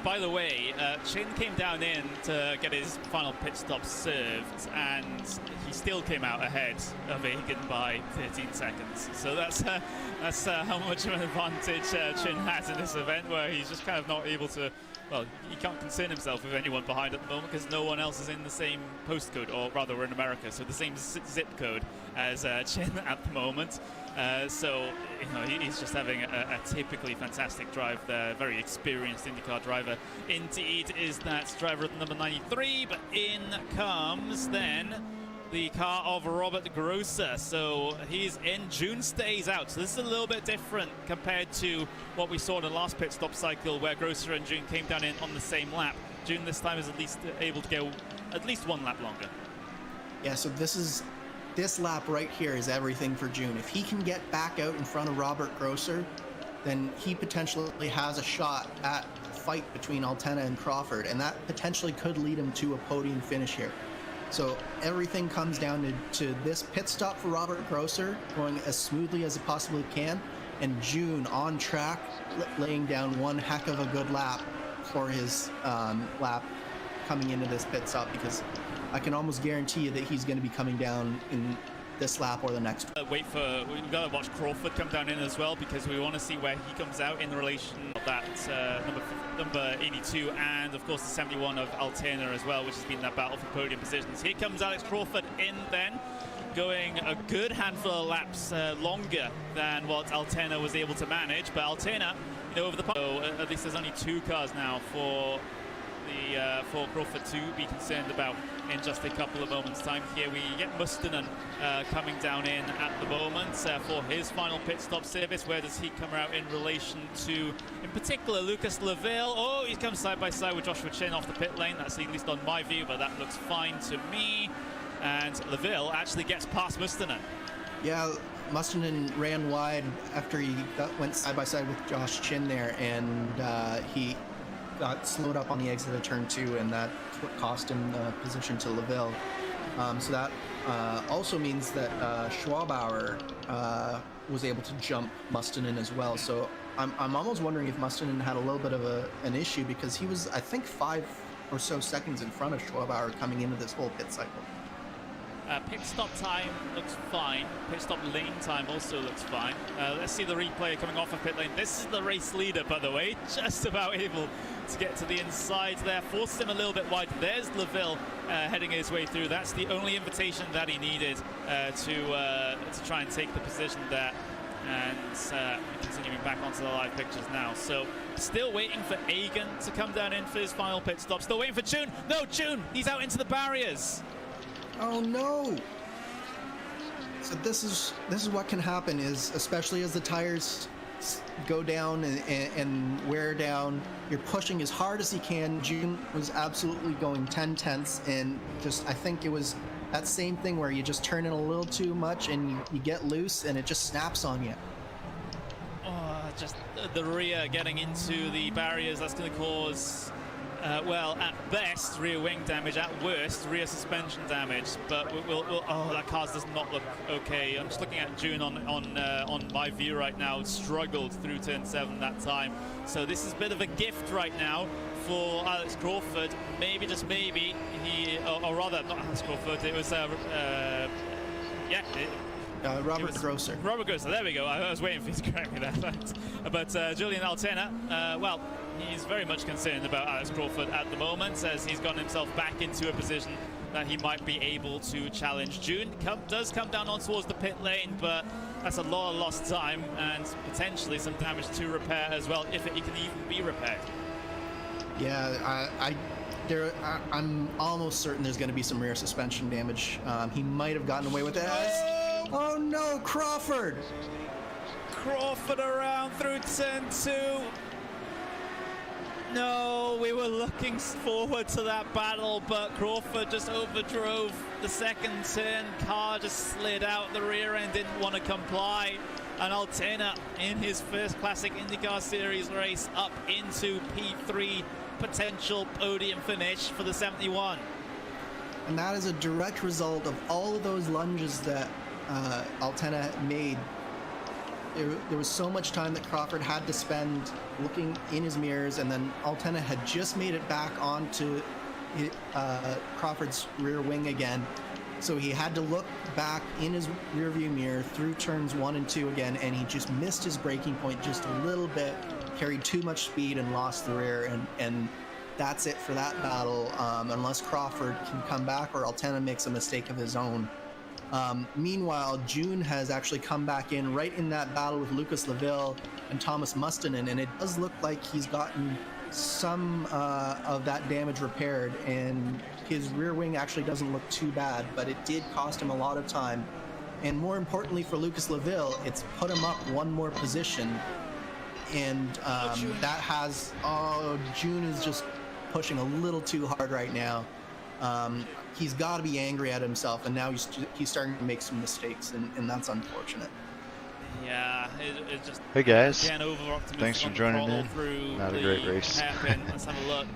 By the way, Chin came down in to get his final pit stop served, and he still came out ahead of Egan by 13 seconds. So that's how much of an advantage Chin has in this event, where he's just kind of not able to, well, he can't concern himself with anyone behind at the moment because no one else is in the same postcode, or rather we're in America, so the same zip code as Chin at the moment. So, you know, he's just having a typically fantastic drive there. Very experienced IndyCar driver indeed is that driver at number 93. But in comes then the car of Robert Grosser. So he's in. June stays out. So this is a little bit different compared to what we saw in the last pit stop cycle, where Grosser and June came down in on the same lap. June this time is at least able to go at least one lap longer. Yeah, so this lap right here is everything for June. If he can get back out in front of Robert Grosser, then he potentially has a shot at a fight between Altena and Crawford, and that potentially could lead him to a podium finish here. So everything comes down to this pit stop for Robert Grosser going as smoothly as it possibly can, and June on track, laying down one heck of a good lap for his lap coming into this pit stop, because I can almost guarantee you that he's going to be coming down in this lap or the next. We've got to watch Crawford come down in as well, because we want to see where he comes out in relation to that number 82 and of course the 71 of Alterna as well, which has been that battle for podium positions. Here comes Alex Crawford in then, going a good handful of laps longer than what Alterna was able to manage, but Alterna, you know, over the so at least there's only two cars now for for Crawford to be concerned about in just a couple of moments' time. Here we get Mustonen coming down in at the moment for his final pit stop service. Where does he come out in relation to, in particular, Lucas Leville? Oh, he comes side by side with Joshua Chin off the pit lane. That's at least on my view, but that looks fine to me. And Leville actually gets past Mustonen. Yeah, Mustonen ran wide after he went side by side with Josh Chin there, and he got slowed up on the exit of turn 2, and that's what cost him the position to Leville. So that also means that Schwabauer was able to jump Mustonen as well. So I'm almost wondering if Mustonen had a little bit of an issue, because he was, I think, 5 or so seconds in front of Schwabauer coming into this whole pit cycle. Pit stop time looks fine. Pit stop lane time also looks fine. Let's see the replay coming off of pit lane. This is the race leader, by the way, just about able to get to the inside there. Forced him a little bit wide. There's Leville heading his way through. That's the only invitation that he needed to try and take the position there. And continuing back onto the live pictures now. So still waiting for Egan to come down in for his final pit stop. Still waiting for June. No, June, he's out into the barriers. Oh no! So this is what can happen, is especially as the tires go down and wear down, you're pushing as hard as you can. June was absolutely going 10 tenths, and just, I think it was that same thing where you just turn in a little too much and you get loose and it just snaps on you. Oh, just the rear getting into the barriers, that's going to cause well, at best, rear wing damage. At worst, rear suspension damage. But we'll oh, that car does not look okay. I'm just looking at June on my view right now. Struggled through turn 7 that time. So this is a bit of a gift right now for Alex Crawford. Maybe, just maybe, he, or rather, not Alex Crawford. It was Robert Grosser. Robert Grosser, there we go. I was waiting for you to correct me there. But Julian Altena, well, he's very much concerned about Alex Crawford at the moment, as he's gotten himself back into a position that he might be able to challenge. June does come down on towards the pit lane, but that's a lot of lost time and potentially some damage to repair as well, if it can even be repaired. Yeah, I'm almost certain there's going to be some rear suspension damage. He might have gotten away with it. Oh no, Crawford! Crawford around through turn 2. No, we were looking forward to that battle, but Crawford just overdrove the second turn. Car just slid out the rear end, didn't want to comply. And Altena, in his first Classic IndyCar Series race, up into P3, potential podium finish for the 71. And that is a direct result of all of those lunges that Altena made. There was so much time that Crawford had to spend looking in his mirrors, and then Altena had just made it back onto Crawford's rear wing again. So he had to look back in his rearview mirror through turns 1 and 2 again, and he just missed his braking point just a little bit, carried too much speed and lost the rear, and that's it for that battle, unless Crawford can come back or Altena makes a mistake of his own. Meanwhile, June has actually come back in right in that battle with Lucas Leville and Thomas Mustonen, and it does look like he's gotten some of that damage repaired, and his rear wing actually doesn't look too bad, but it did cost him a lot of time. And more importantly for Lucas Leville, it's put him up one more position, and that has, June is just pushing a little too hard right now. He's got to be angry at himself, and now he's starting to make some mistakes, and that's unfortunate. Yeah, it just, hey guys, again, thanks for joining in. Not a great race. Let's have a look.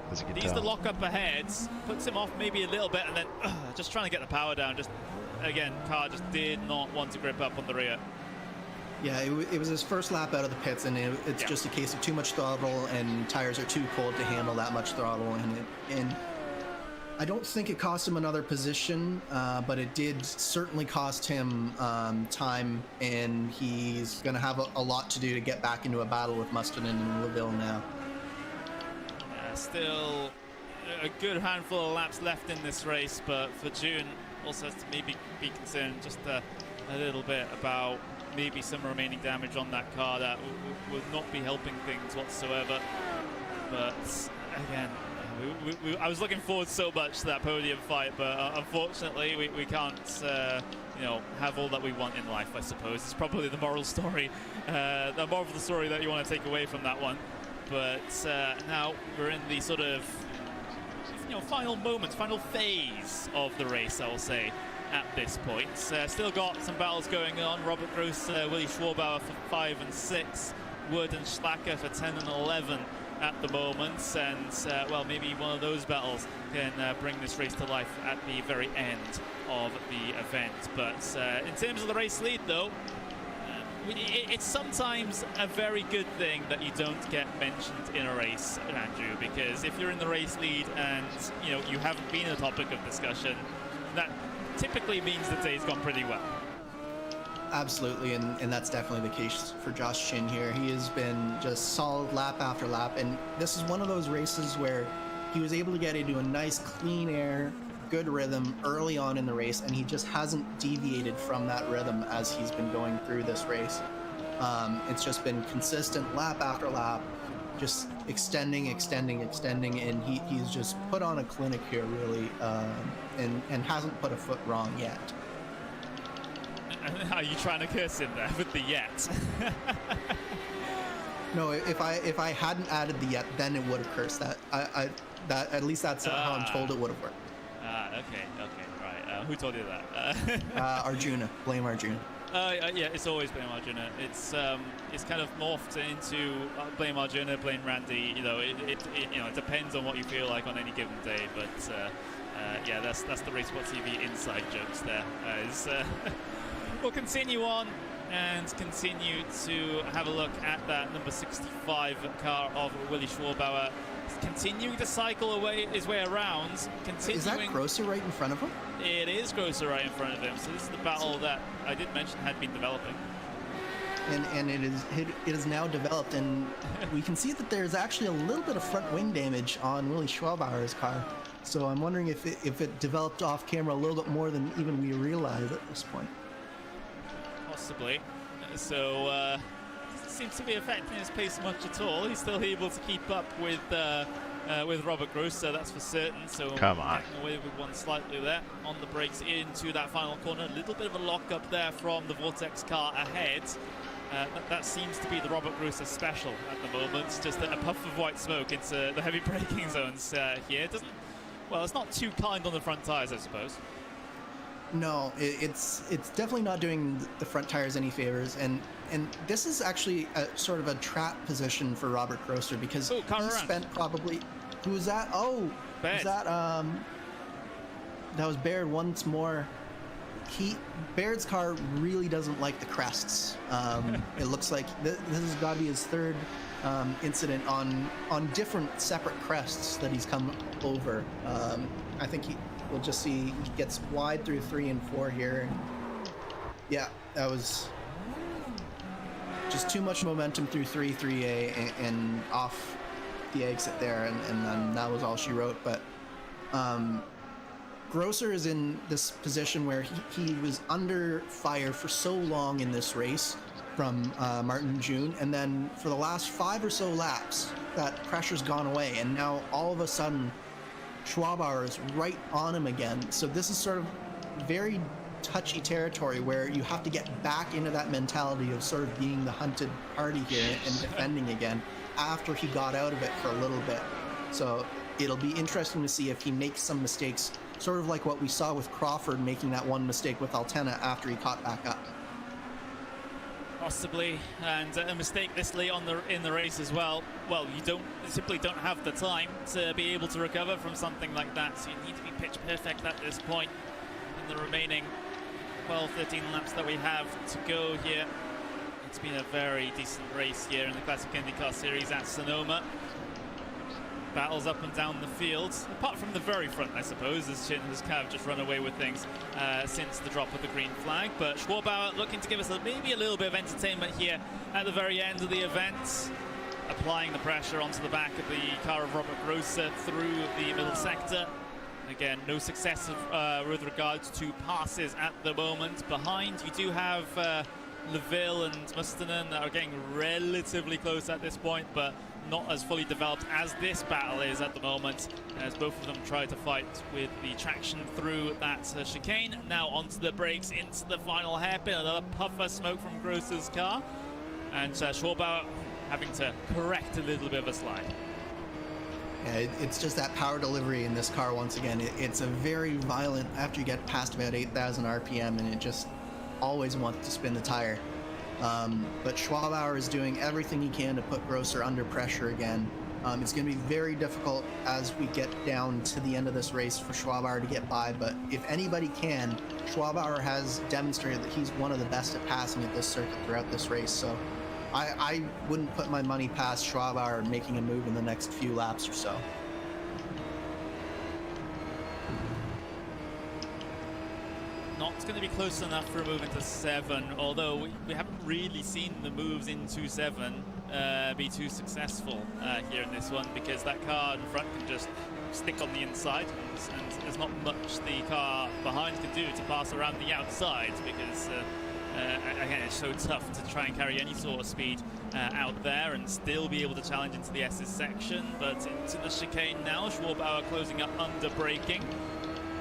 As you can Needs tell. the lock up ahead, puts him off maybe a little bit, and then just trying to get the power down. Just again, car just did not want to grip up on the rear. Yeah, it was his first lap out of the pits, and it's just a case of too much throttle, and tires are too cold to handle that much throttle, and I don't think it cost him another position, but it did certainly cost him time, and he's going to have a lot to do to get back into a battle with Mustonen and Leville now. Still a good handful of laps left in this race, but for June also has to maybe be concerned just a little bit about maybe some remaining damage on that car that would not be helping things whatsoever. But again, I was looking forward so much to that podium fight, but unfortunately we can't you know, have all that we want in life, I suppose. It's probably the moral story, the moral of the story that you want to take away from that one. But now we're in the sort of, you know, final moments, final phase of the race, I will say, at this point. Still got some battles going on. Robert Gross, Willi Schwarbauer for 5 and 6, Wood and Schlacker for 10 and 11 at the moment, and well, maybe one of those battles can bring this race to life at the very end of the event. But in terms of the race lead, though, it's sometimes a very good thing that you don't get mentioned in a race, Andrew, because if you're in the race lead and you know you haven't been a topic of discussion, that typically means the day's gone pretty well. Absolutely, and that's definitely the case for Josh Chin here. He has been just solid lap after lap, and this is one of those races where he was able to get into a nice clean air, good rhythm early on in the race, and he just hasn't deviated from that rhythm as he's been going through this race. It's just been consistent lap after lap, just extending, and he's just put on a clinic here, really, and hasn't put a foot wrong yet. Are you trying to curse him there with the yet? No, if I hadn't added the yet, then it would have cursed that. That at least that's how I'm told it would have worked. Okay, right. Who told you that? Arjuna. Blame Arjuna. Yeah, it's always blame Arjuna. It's kind of morphed into blame Arjuna, blame Randy. You know, it depends on what you feel like on any given day. But yeah, that's the Racesport TV inside jokes there. We'll continue on and continue to have a look at that number 65 car of Willi Schwarbauer, continuing to cycle his way around. Is that Grosser right in front of him? It is Grosser right in front of him. So this is the battle that I did mention had been developing. And it is now developed, and we can see that there's actually a little bit of front wing damage on Willi Schwarbauer's car. So I'm wondering if it developed off camera a little bit more than even we realize at this point. Possibly. So doesn't seem to be affecting his pace much at all. He's still able to keep up with Robert Grosser, that's for certain. So come on, getting away with one slightly there on the brakes into that final corner. A little bit of a lock up there from the Vortex car ahead. That seems to be the Robert Grosser special at the moment. It's just a puff of white smoke into the heavy braking zones here. Well, it's not too kind on the front tires, I suppose. No, it's definitely not doing the front tires any favors, and this is actually a sort of a trap position for Robert Grosser because he spent probably. Who was that? Oh, was that that was Baird once more. Baird's car really doesn't like the crests. It looks like this has got to be his third incident on different separate crests that he's come over. I think we'll just see he gets wide through 3 and 4 here. Yeah, that was just too much momentum through 3A and off the exit there, and then that was all she wrote. But Grosser is in this position where he was under fire for so long in this race from Martin June, and then for the last 5 or so laps, that pressure's gone away, and now all of a sudden Schwarbauer is right on him again. So this is sort of very touchy territory where you have to get back into that mentality of sort of being the hunted party here and defending again after he got out of it for a little bit. So it'll be interesting to see if he makes some mistakes, sort of like what we saw with Crawford making that one mistake with Altena after he caught back up. Possibly, and a mistake this late in the race as well. Well, you simply don't have the time to be able to recover from something like that, so you need to be pitch perfect at this point in the remaining 12-13 laps that we have to go here. It's been a very decent race here in the Classic IndyCar Series at Sonoma. Battles up and down the field, apart from the very front, I suppose, as Chin has kind of just run away with things since the drop of the green flag. But Schwarbauer looking to give us maybe a little bit of entertainment here at the very end of the event, applying the pressure onto the back of the car of Robert Grosser through the middle sector. Again, no success with regards to passes at the moment. Behind, you do have LeVille and Mustonen that are getting relatively close at this point, but not as fully developed as this battle is at the moment, as both of them try to fight with the traction through that chicane. Now onto the brakes, into the final hairpin, another puff of smoke from Grosser's car, and Schwabauer having to correct a little bit of a slide. Yeah, it's just that power delivery in this car once again. It's a very violent, after you get past about 8,000 RPM, and it just always wants to spin the tire. But Schwabauer is doing everything he can to put Grosser under pressure again. It's going to be very difficult as we get down to the end of this race for Schwabauer to get by, but if anybody can, Schwabauer has demonstrated that he's one of the best at passing at this circuit throughout this race, so I wouldn't put my money past Schwabauer making a move in the next few laps or so. Not going to be close enough for a move into 7, although we haven't really seen the moves into 7 be too successful here in this one, because that car in front can just stick on the inside, and there's not much the car behind can do to pass around the outside, because again, it's so tough to try and carry any sort of speed out there and still be able to challenge into the S's section. But into the chicane now, Schwabauer closing up under braking,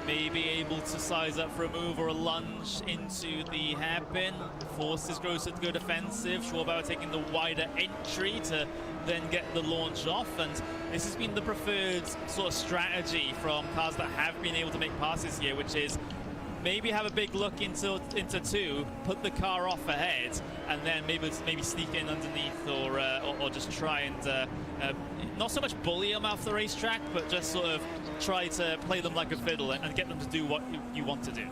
maybe able to size up for a move or a lunge into the hairpin, forces Grosser to go defensive. Schwabauer taking the wider entry to then get the launch off, and this has been the preferred sort of strategy from cars that have been able to make passes here, which is maybe have a big look into 2, put the car off ahead, and then maybe sneak in underneath, or just try and not so much bully them off the racetrack, but just sort of try to play them like a fiddle and get them to do what you want to do.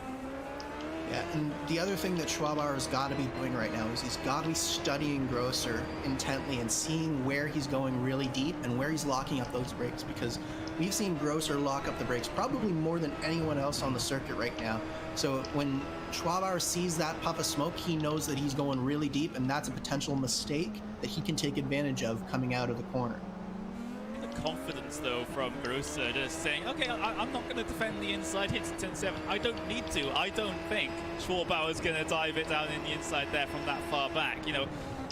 Yeah, and the other thing that Schwabauer has got to be doing right now is he's got to be studying Grosser intently and seeing where he's going really deep and where he's locking up those brakes, because we've seen Grosser lock up the brakes probably more than anyone else on the circuit right now. So when Schwabauer sees that puff of smoke, he knows that he's going really deep, and that's a potential mistake that he can take advantage of coming out of the corner. Confidence though from Grosser, just saying, okay, I'm not going to defend the inside hits at 10-7. I don't need to. I don't think Schwabauer's going to dive it down in the inside there from that far back. You know,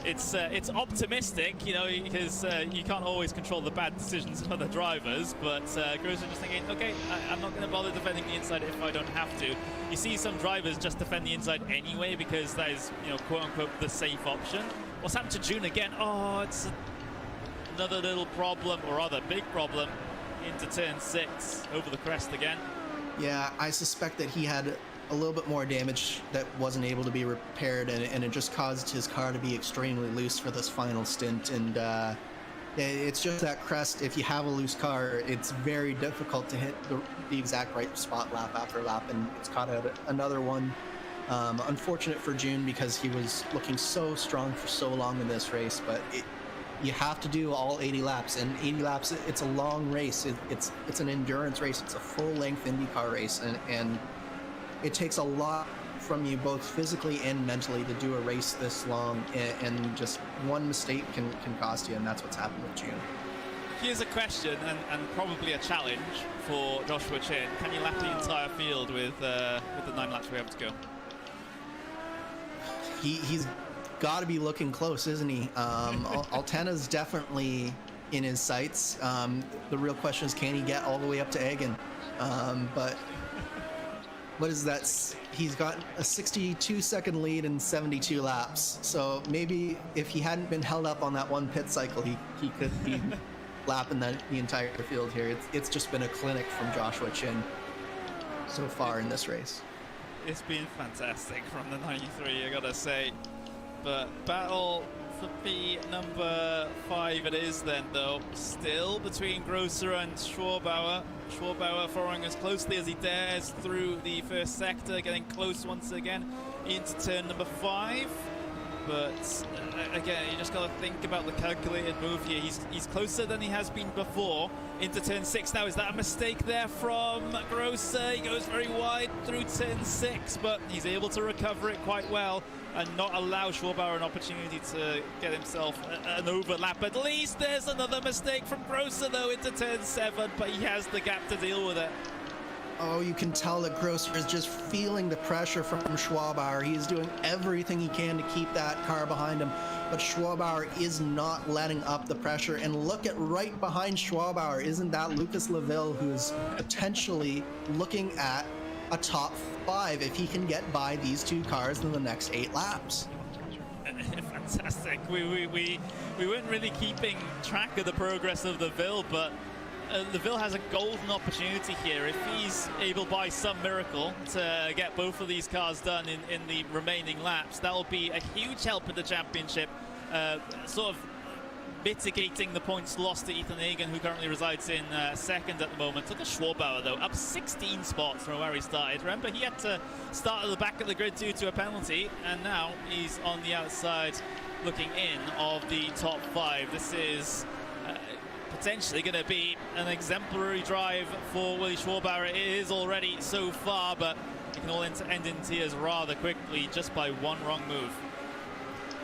it's optimistic, you know, because you can't always control the bad decisions of other drivers. But Grosser just thinking, okay, I'm not going to bother defending the inside if I don't have to. You see some drivers just defend the inside anyway because that is, you know, quote unquote the safe option. What's happened to June again? Oh, it's another little problem, or rather big problem, into turn 6 over the crest again. Yeah, I suspect that he had a little bit more damage that wasn't able to be repaired, and it just caused his car to be extremely loose for this final stint. And it's just that crest, if you have a loose car, it's very difficult to hit the exact right spot lap after lap, and it's caught out another one. Unfortunate for June, because he was looking so strong for so long in this race, but you have to do all 80 laps, and 80 laps, it's a long race. It's an endurance race. It's a full-length IndyCar race, and it takes a lot from you both physically and mentally to do a race this long, and just one mistake can cost you, and that's what's happened with June. Here's a question, and probably a challenge for Joshua Chin. Can you lap the entire field with the 9 laps we have to go? He's got to be looking close, isn't he? Altena's definitely in his sights. The real question is, can he get all the way up to Egan? But what is that? He's got a 62-second lead in 72 laps. So maybe if he hadn't been held up on that one pit cycle, he could be lapping the entire field here. It's just been a clinic from Joshua Chin so far in this race. It's been fantastic from the 93, I gotta say. But battle for the number 5 it is then, though. Still between Grosser and Schwabauer. Schwabauer following as closely as he dares through the first sector, getting close once again into turn number 5. But again, you just got to think about the calculated move here. He's closer than he has been before into turn 6 now. Is that a mistake there from Grosser? He goes very wide through turn 6, but he's able to recover it quite well and not allow Schwabauer an opportunity to get himself an overlap. At least there's another mistake from Grosser though into turn 7, but he has the gap to deal with it. Oh, you can tell that Grosser is just feeling the pressure from Schwabauer. He is doing everything he can to keep that car behind him. but Schwabauer is not letting up the pressure. And look at right behind Schwabauer. Isn't that Lucas Leville, who's potentially looking at a top 5 if he can get by these 2 cars in the next 8 laps? Fantastic. We weren't really keeping track of the progress of Leville, but Leville has a golden opportunity here. If he's able by some miracle to get both of these cars done in the remaining laps, that will be a huge help in the championship, sort of mitigating the points lost to Ethan Hagen, who currently resides in second at the moment. Look at Schwabauer, though, up 16 spots from where he started. Remember, he had to start at the back of the grid due to a penalty, and now he's on the outside looking in of the top 5. This is potentially going to be an exemplary drive for Willie Schwabauer. It is already so far, but it can all end in tears rather quickly just by one wrong move.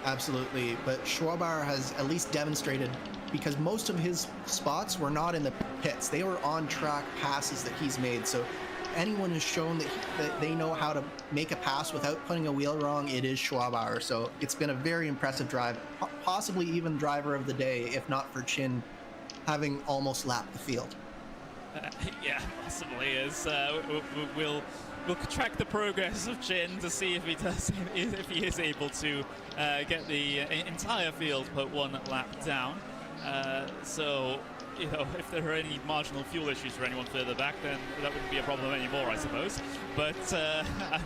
Absolutely, but Schwabauer has at least demonstrated, because most of his spots were not in the pits. They were on track passes that he's made. So anyone who's shown that they know how to make a pass without putting a wheel wrong, it is Schwabauer. So it's been a very impressive drive, possibly even driver of the day, if not for Chin having almost lapped the field. Yeah, possibly is. We'll track the progress of Chin to see if he does, if he is able to get the entire field put one lap down. So, you know, if there are any marginal fuel issues for anyone further back, then that wouldn't be a problem anymore, I suppose. But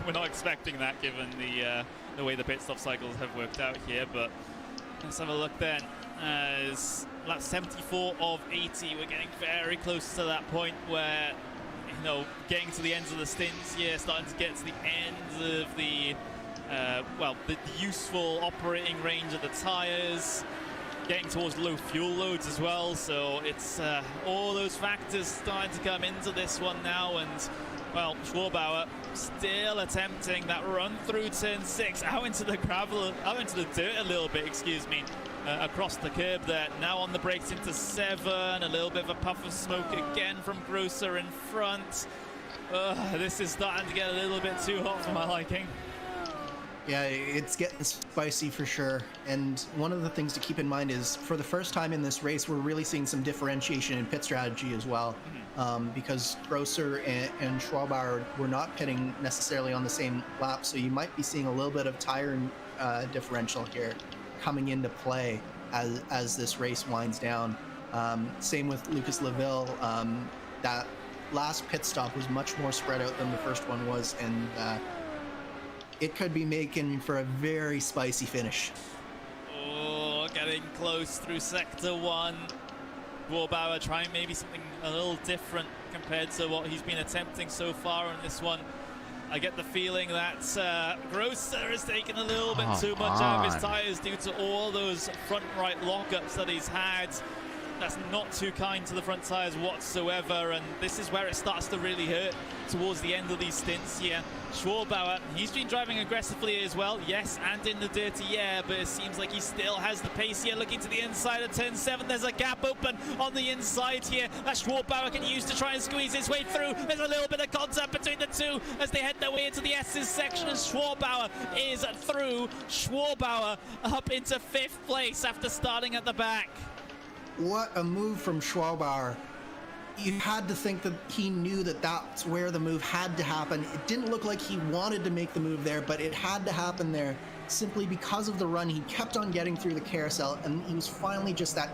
we're not expecting that, given the way the pit stop cycles have worked out here. But let's have a look then. As lap 74 of 80, we're getting very close to that point where, you know, getting to the ends of the stints here, starting to get to the end of the the useful operating range of the tires, getting towards low fuel loads as well. So it's all those factors starting to come into this one now. And well, Schwabauer still attempting that run through turn 6 out into the gravel, out into the dirt a little bit, excuse me. Across the curb there, now on the brakes into 7, a little bit of a puff of smoke again from Grosser in front. This is starting to get a little bit too hot for my liking. Yeah, it's getting spicy for sure. And one of the things to keep in mind is, for the first time in this race, we're really seeing some differentiation in pit strategy as well. Because Grosser and Schwabauer were not pitting necessarily on the same lap, so you might be seeing a little bit of tire differential here coming into play as this race winds down. Same with Lucas Leville. That last pit stop was much more spread out than the first one was, and it could be making for a very spicy finish. Oh, getting close through sector 1. Schwabauer trying maybe something a little different compared to what he's been attempting so far in this one. I get the feeling that Grosser has taken a little bit too much out of his tires due to all those front right lockups that he's had. That's not too kind to the front tires whatsoever, and this is where it starts to really hurt towards the end of these stints here. Schwabauer, he's been driving aggressively as well, yes, and in the dirty air, but it seems like he still has the pace here. Looking to the inside of turn 7, there's a gap open on the inside here that Schwabauer can use to try and squeeze his way through. There's a little bit of contact between the two as they head their way into the S's section, and Schwabauer is through. Schwabauer up into 5th place after starting at the back. What a move from Schwabauer. You had to think that he knew that that's where the move had to happen. It didn't look like he wanted to make the move there, but it had to happen there simply because of the run. He kept on getting through the carousel, and he was finally just that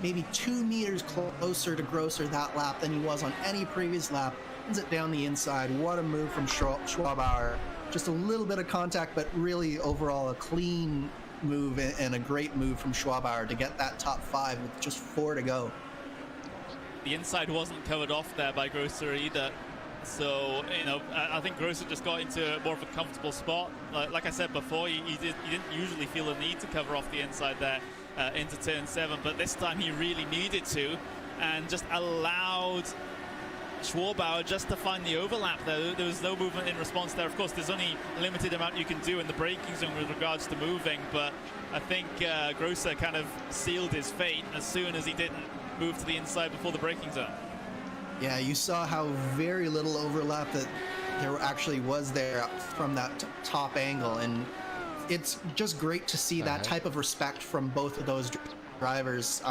maybe 2 meters closer to Grosser that lap than he was on any previous lap. Ends it down the inside. What a move from Schwabauer. Just a little bit of contact, but really overall a clean move and a great move from Schwabauer to get that top 5 with just 4 to go. The inside wasn't covered off there by Grosser either, so you know, I think Grosser just got into more of a comfortable spot. Like I said before, he didn't usually feel the need to cover off the inside there into turn 7, but this time he really needed to, and just allowed Schwabauer just to find the overlap there. There was no movement in response there. Of course, there's only a limited amount you can do in the braking zone with regards to moving, but I think Grosser kind of sealed his fate as soon as he didn't move to the inside before the braking zone. Yeah, you saw how very little overlap that there actually was there from that top angle, and it's just great to see that type of respect from both of those drivers.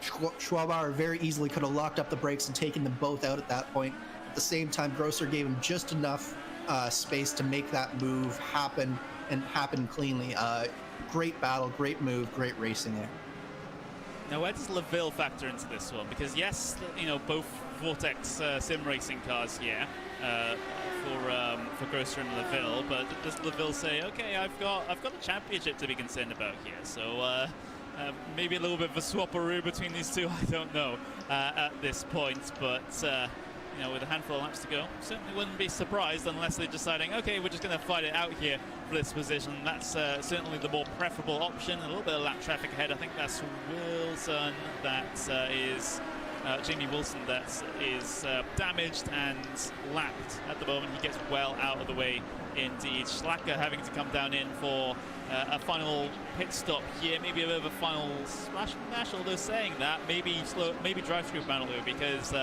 Schwabauer very easily could have locked up the brakes and taken them both out at that point. At the same time, Grosser gave him just enough space to make that move happen and happen cleanly. Great battle, great move, great racing there. Now, where does LaVille factor into this one? Because yes, you know, both Vortex sim racing cars here for Grosser and LaVille, but does LaVille say, okay, I've got a championship to be concerned about here, so maybe a little bit of a swapperoo between these two, I don't know at this point, but you know, with a handful of laps to go, certainly wouldn't be surprised unless they're deciding, okay, we're just going to fight it out here for this position. That's certainly the more preferable option. A little bit of lap traffic ahead. I think that's Wilson, that is Jamie Wilson, that is damaged and lapped at the moment. He gets well out of the way indeed. Schlacker having to come down in for a final pit stop here, maybe a bit of a final splash and dash, although saying that, maybe drive-through penalty, because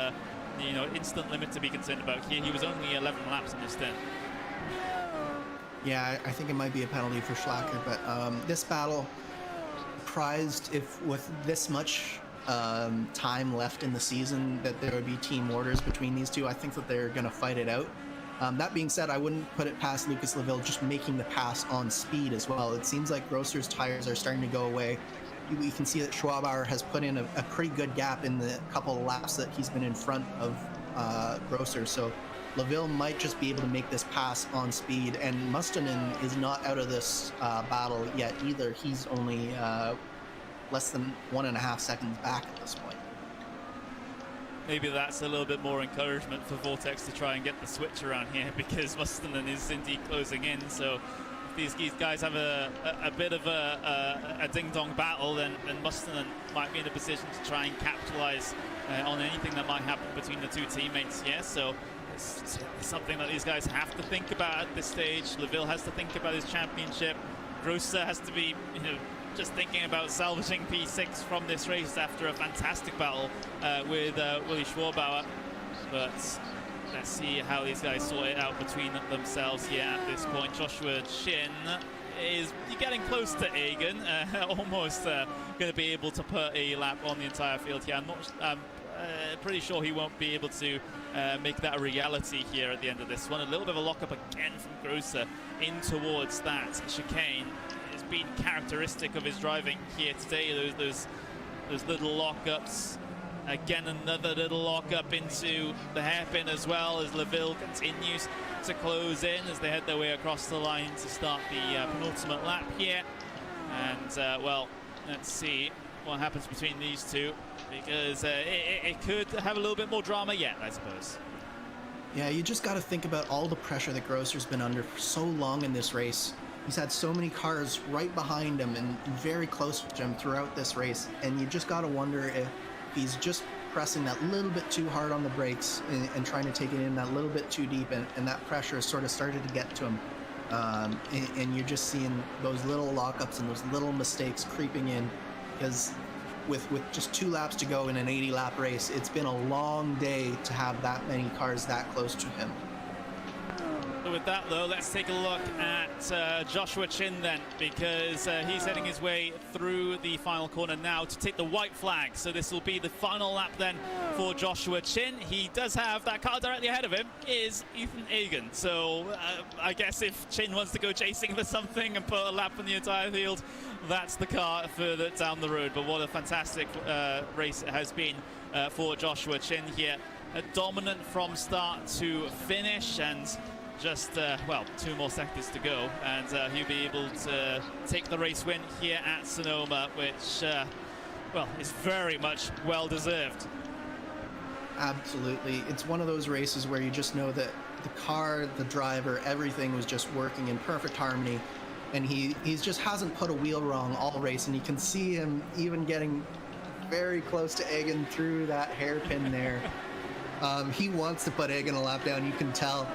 you know, instant limit to be concerned about here. He was only 11 laps in this stint. Yeah, I think it might be a penalty for Schlacker, but this battle, prized if with this much time left in the season that there would be team orders between these two, I think that they're going to fight it out. That being said, I wouldn't put it past Lucas LaVille just making the pass on speed as well. It seems like Grosser's tires are starting to go away. We can see that Schwabauer has put in a pretty good gap in the couple of laps that he's been in front of Grosser. So LaVille might just be able to make this pass on speed, and Mustonen is not out of this battle yet either. He's only less than 1.5 seconds back at this point. Maybe that's a little bit more encouragement for Vortex to try and get the switch around here, because Mustonen is indeed closing in. So if these guys have a bit of a ding-dong battle, then Mustonen might be in a position to try and capitalize on anything that might happen between the two teammates. Yeah, so it's something that these guys have to think about at this stage. LaVille has to think about his championship. Grosser has to be, you know, just thinking about salvaging P6 from this race after a fantastic battle with Willy Schwabauer. But let's see how these guys sort it out between themselves here at this point. Joshua Chin is getting close to Egan, almost going to be able to put a lap on the entire field here. I'm pretty sure he won't be able to make that a reality here at the end of this one. A little bit of a lockup again from Grosser in towards that chicane. It's been characteristic of his driving here today, those little lockups. Again, another little lockup into the hairpin as well, as LaVille continues to close in as they head their way across the line to start the penultimate lap here. And well, let's see what happens between these two, because it could have a little bit more drama yet, I suppose. Yeah, you just got to think about all the pressure that Grosser's been under for so long in this race. He's had so many cars right behind him and very close to him throughout this race, and you just got to wonder if he's just pressing that little bit too hard on the brakes and trying to take it in that little bit too deep, and that pressure has sort of started to get to him. And you're just seeing those little lockups and those little mistakes creeping in, because with just 2 laps to go in an 80-lap race, it's been a long day to have that many cars that close to him. With that, though, let's take a look at Joshua Chin then, because he's heading his way through the final corner now to take the white flag. So this will be the final lap then for Joshua Chin. He does have that car directly ahead of him is Ethan Egan. So I guess if Chin wants to go chasing for something and put a lap on the entire field, that's the car further down the road. But what a fantastic race it has been for Joshua Chin here. Dominant from start to finish, and just, well, 2 more sectors to go, and he'll be able to take the race win here at Sonoma, which, well, is very much well-deserved. Absolutely. It's one of those races where you just know that the car, the driver, everything was just working in perfect harmony, and he just hasn't put a wheel wrong all race, and you can see him even getting very close to Egan through that hairpin there. He wants to put Egan a lap down, you can tell.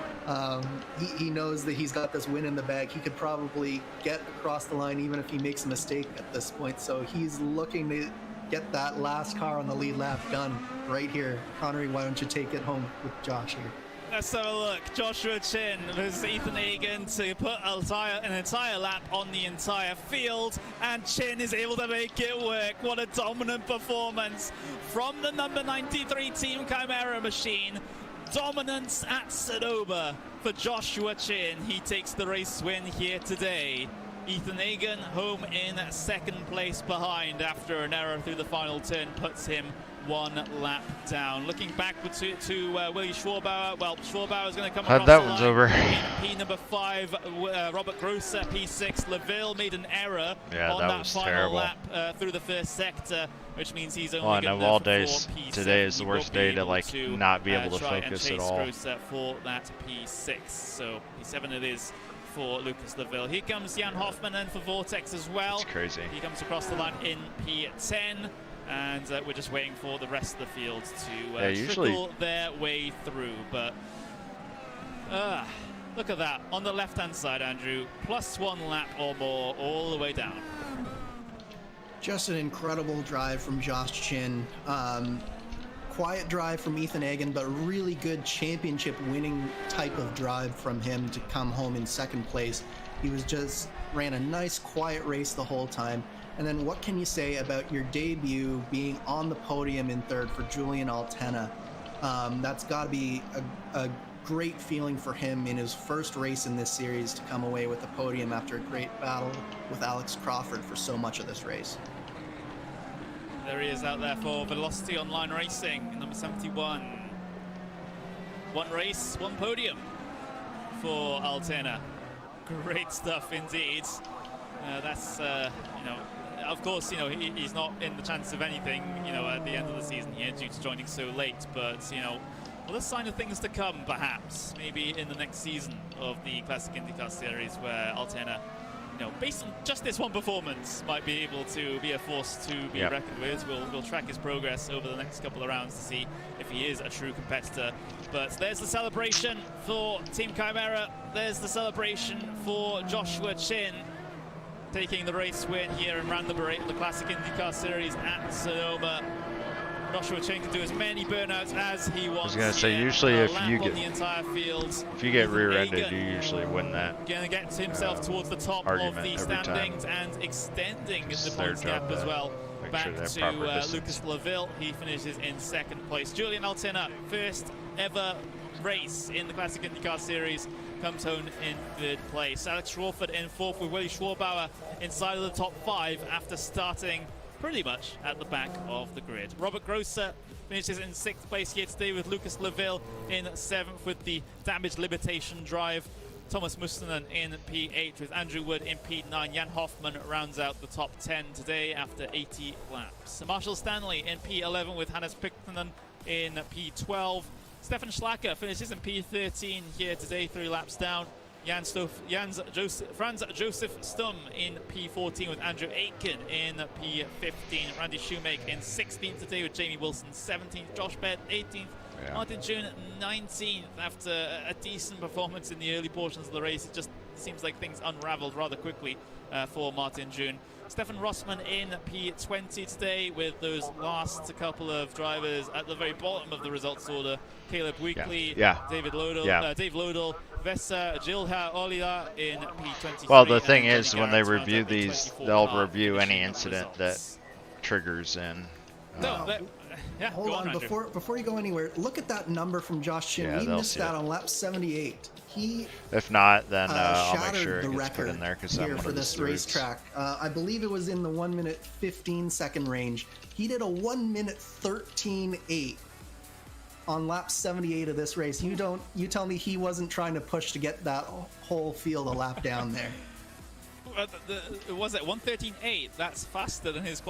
He knows that he's got this win in the bag. He could probably get across the line even if he makes a mistake at this point. So he's looking to get that last car on the lead lap done right here. Connery, why don't you take it home with Josh here? Let's have a look. Joshua Chin versus Ethan Hagen to put an entire lap on the entire field, and Chin is able to make it work. What a dominant performance from the number 93 Team Chimera machine. Dominance at Sonoma for Joshua Chin. He takes the race win here today. Ethan Hagen home in second place behind after an error through the final turn puts him 1 lap down. Looking backward to Willie Schwarbauer. Well, Schwarbauer is going to come across that the one's line. over. P number 5, Robert Grosser, P6. LaVille made an error on that final terrible. lap through the first sector, which means he's only Well, good of enough all for days, P7. today is the He worst won't be day to able like not be able to try and focus chase at all. Grosser for that P6. So P7 it is for Lucas LaVille. Here comes Jan Hoffman and for Vortex as well. It's crazy. He comes across the line in P10. And we're just waiting for the rest of the field to trickle their way through. But look at that. On the left-hand side, Andrew, +1 lap or more all the way down. Just an incredible drive from Josh Chin. Quiet drive from Ethan Hagen, but really good championship winning type of drive from him to come home in second place. He ran a nice quiet race the whole time. And then what can you say about your debut being on the podium in third for Julian Altena? That's got to be a great feeling for him in his first race in this series to come away with a podium after a great battle with Alex Crawford for so much of this race. There he is out there for Velocity Online Racing, number 71. 1 race, 1 podium for Altena. Great stuff indeed. That's, of course, he's not in the chance of anything, at the end of the season here due to joining so late. But, well, a sign of things to come, perhaps, maybe in the next season of the Classic IndyCar Series, where Altena, based on just this one performance, might be able to be a force to be reckoned with. We'll track his progress over the next couple of rounds to see if he is a true competitor. But there's the celebration for Team Chimera. There's the celebration for Joshua Chin, taking the race win here in round number 8 of the Classic IndyCar Series at Sonoma. Joshua Chin can do as many burnouts as he wants. I was gonna say, usually if you get rear-ended, you usually win that. Gonna get himself towards the top of the standings and extending the points gap as well. Back to Lucas LaVille. He finishes in second place. Julian Altena, first ever race in the Classic IndyCar Series, comes home in third place. Alex Crawford in fourth with Willie Schwarbauer inside of the top 5 after starting pretty much at the back of the grid. Robert Grosser finishes in 6th place here today with Lucas LaVille in 7th with the damage limitation drive. Thomas Mustonen in P8 with Andrew Wood in P9. Jan Hoffman rounds out the top 10 today after 80 laps. Marshall Stanley in P11 with Hannes Piktonen in P12. Stefan Schlacker finishes in P13 here today, 3 laps down. Franz Joseph Stum in P14 with Andrew Aitken in P15. Randy Shoemake in 16th today with Jamie Wilson 17th. Josh Bett 18th. Martin June 19th after a decent performance in the early portions of the race. It just seems like things unraveled rather quickly for Martin June. Stefan Rossman in P20 today with those last couple of drivers at the very bottom of the results order. Caleb Weekly, David Lodell, Dave Lodell, Vesa Gilha Olila in P23. Well, the thing is, when they review these, they'll review any incident that triggers in. Hold on, before you go anywhere, look at that number from Josh Chin. We missed that on lap 78. If not, then I'll make shattered sure the it gets record put in there because here for this racetrack. I believe it was in the 1 minute 15 second range. He did a 1 minute 13.8 on lap 78 of this race. You tell me he wasn't trying to push to get that whole field a lap down there. Was it 113.8? That's faster than his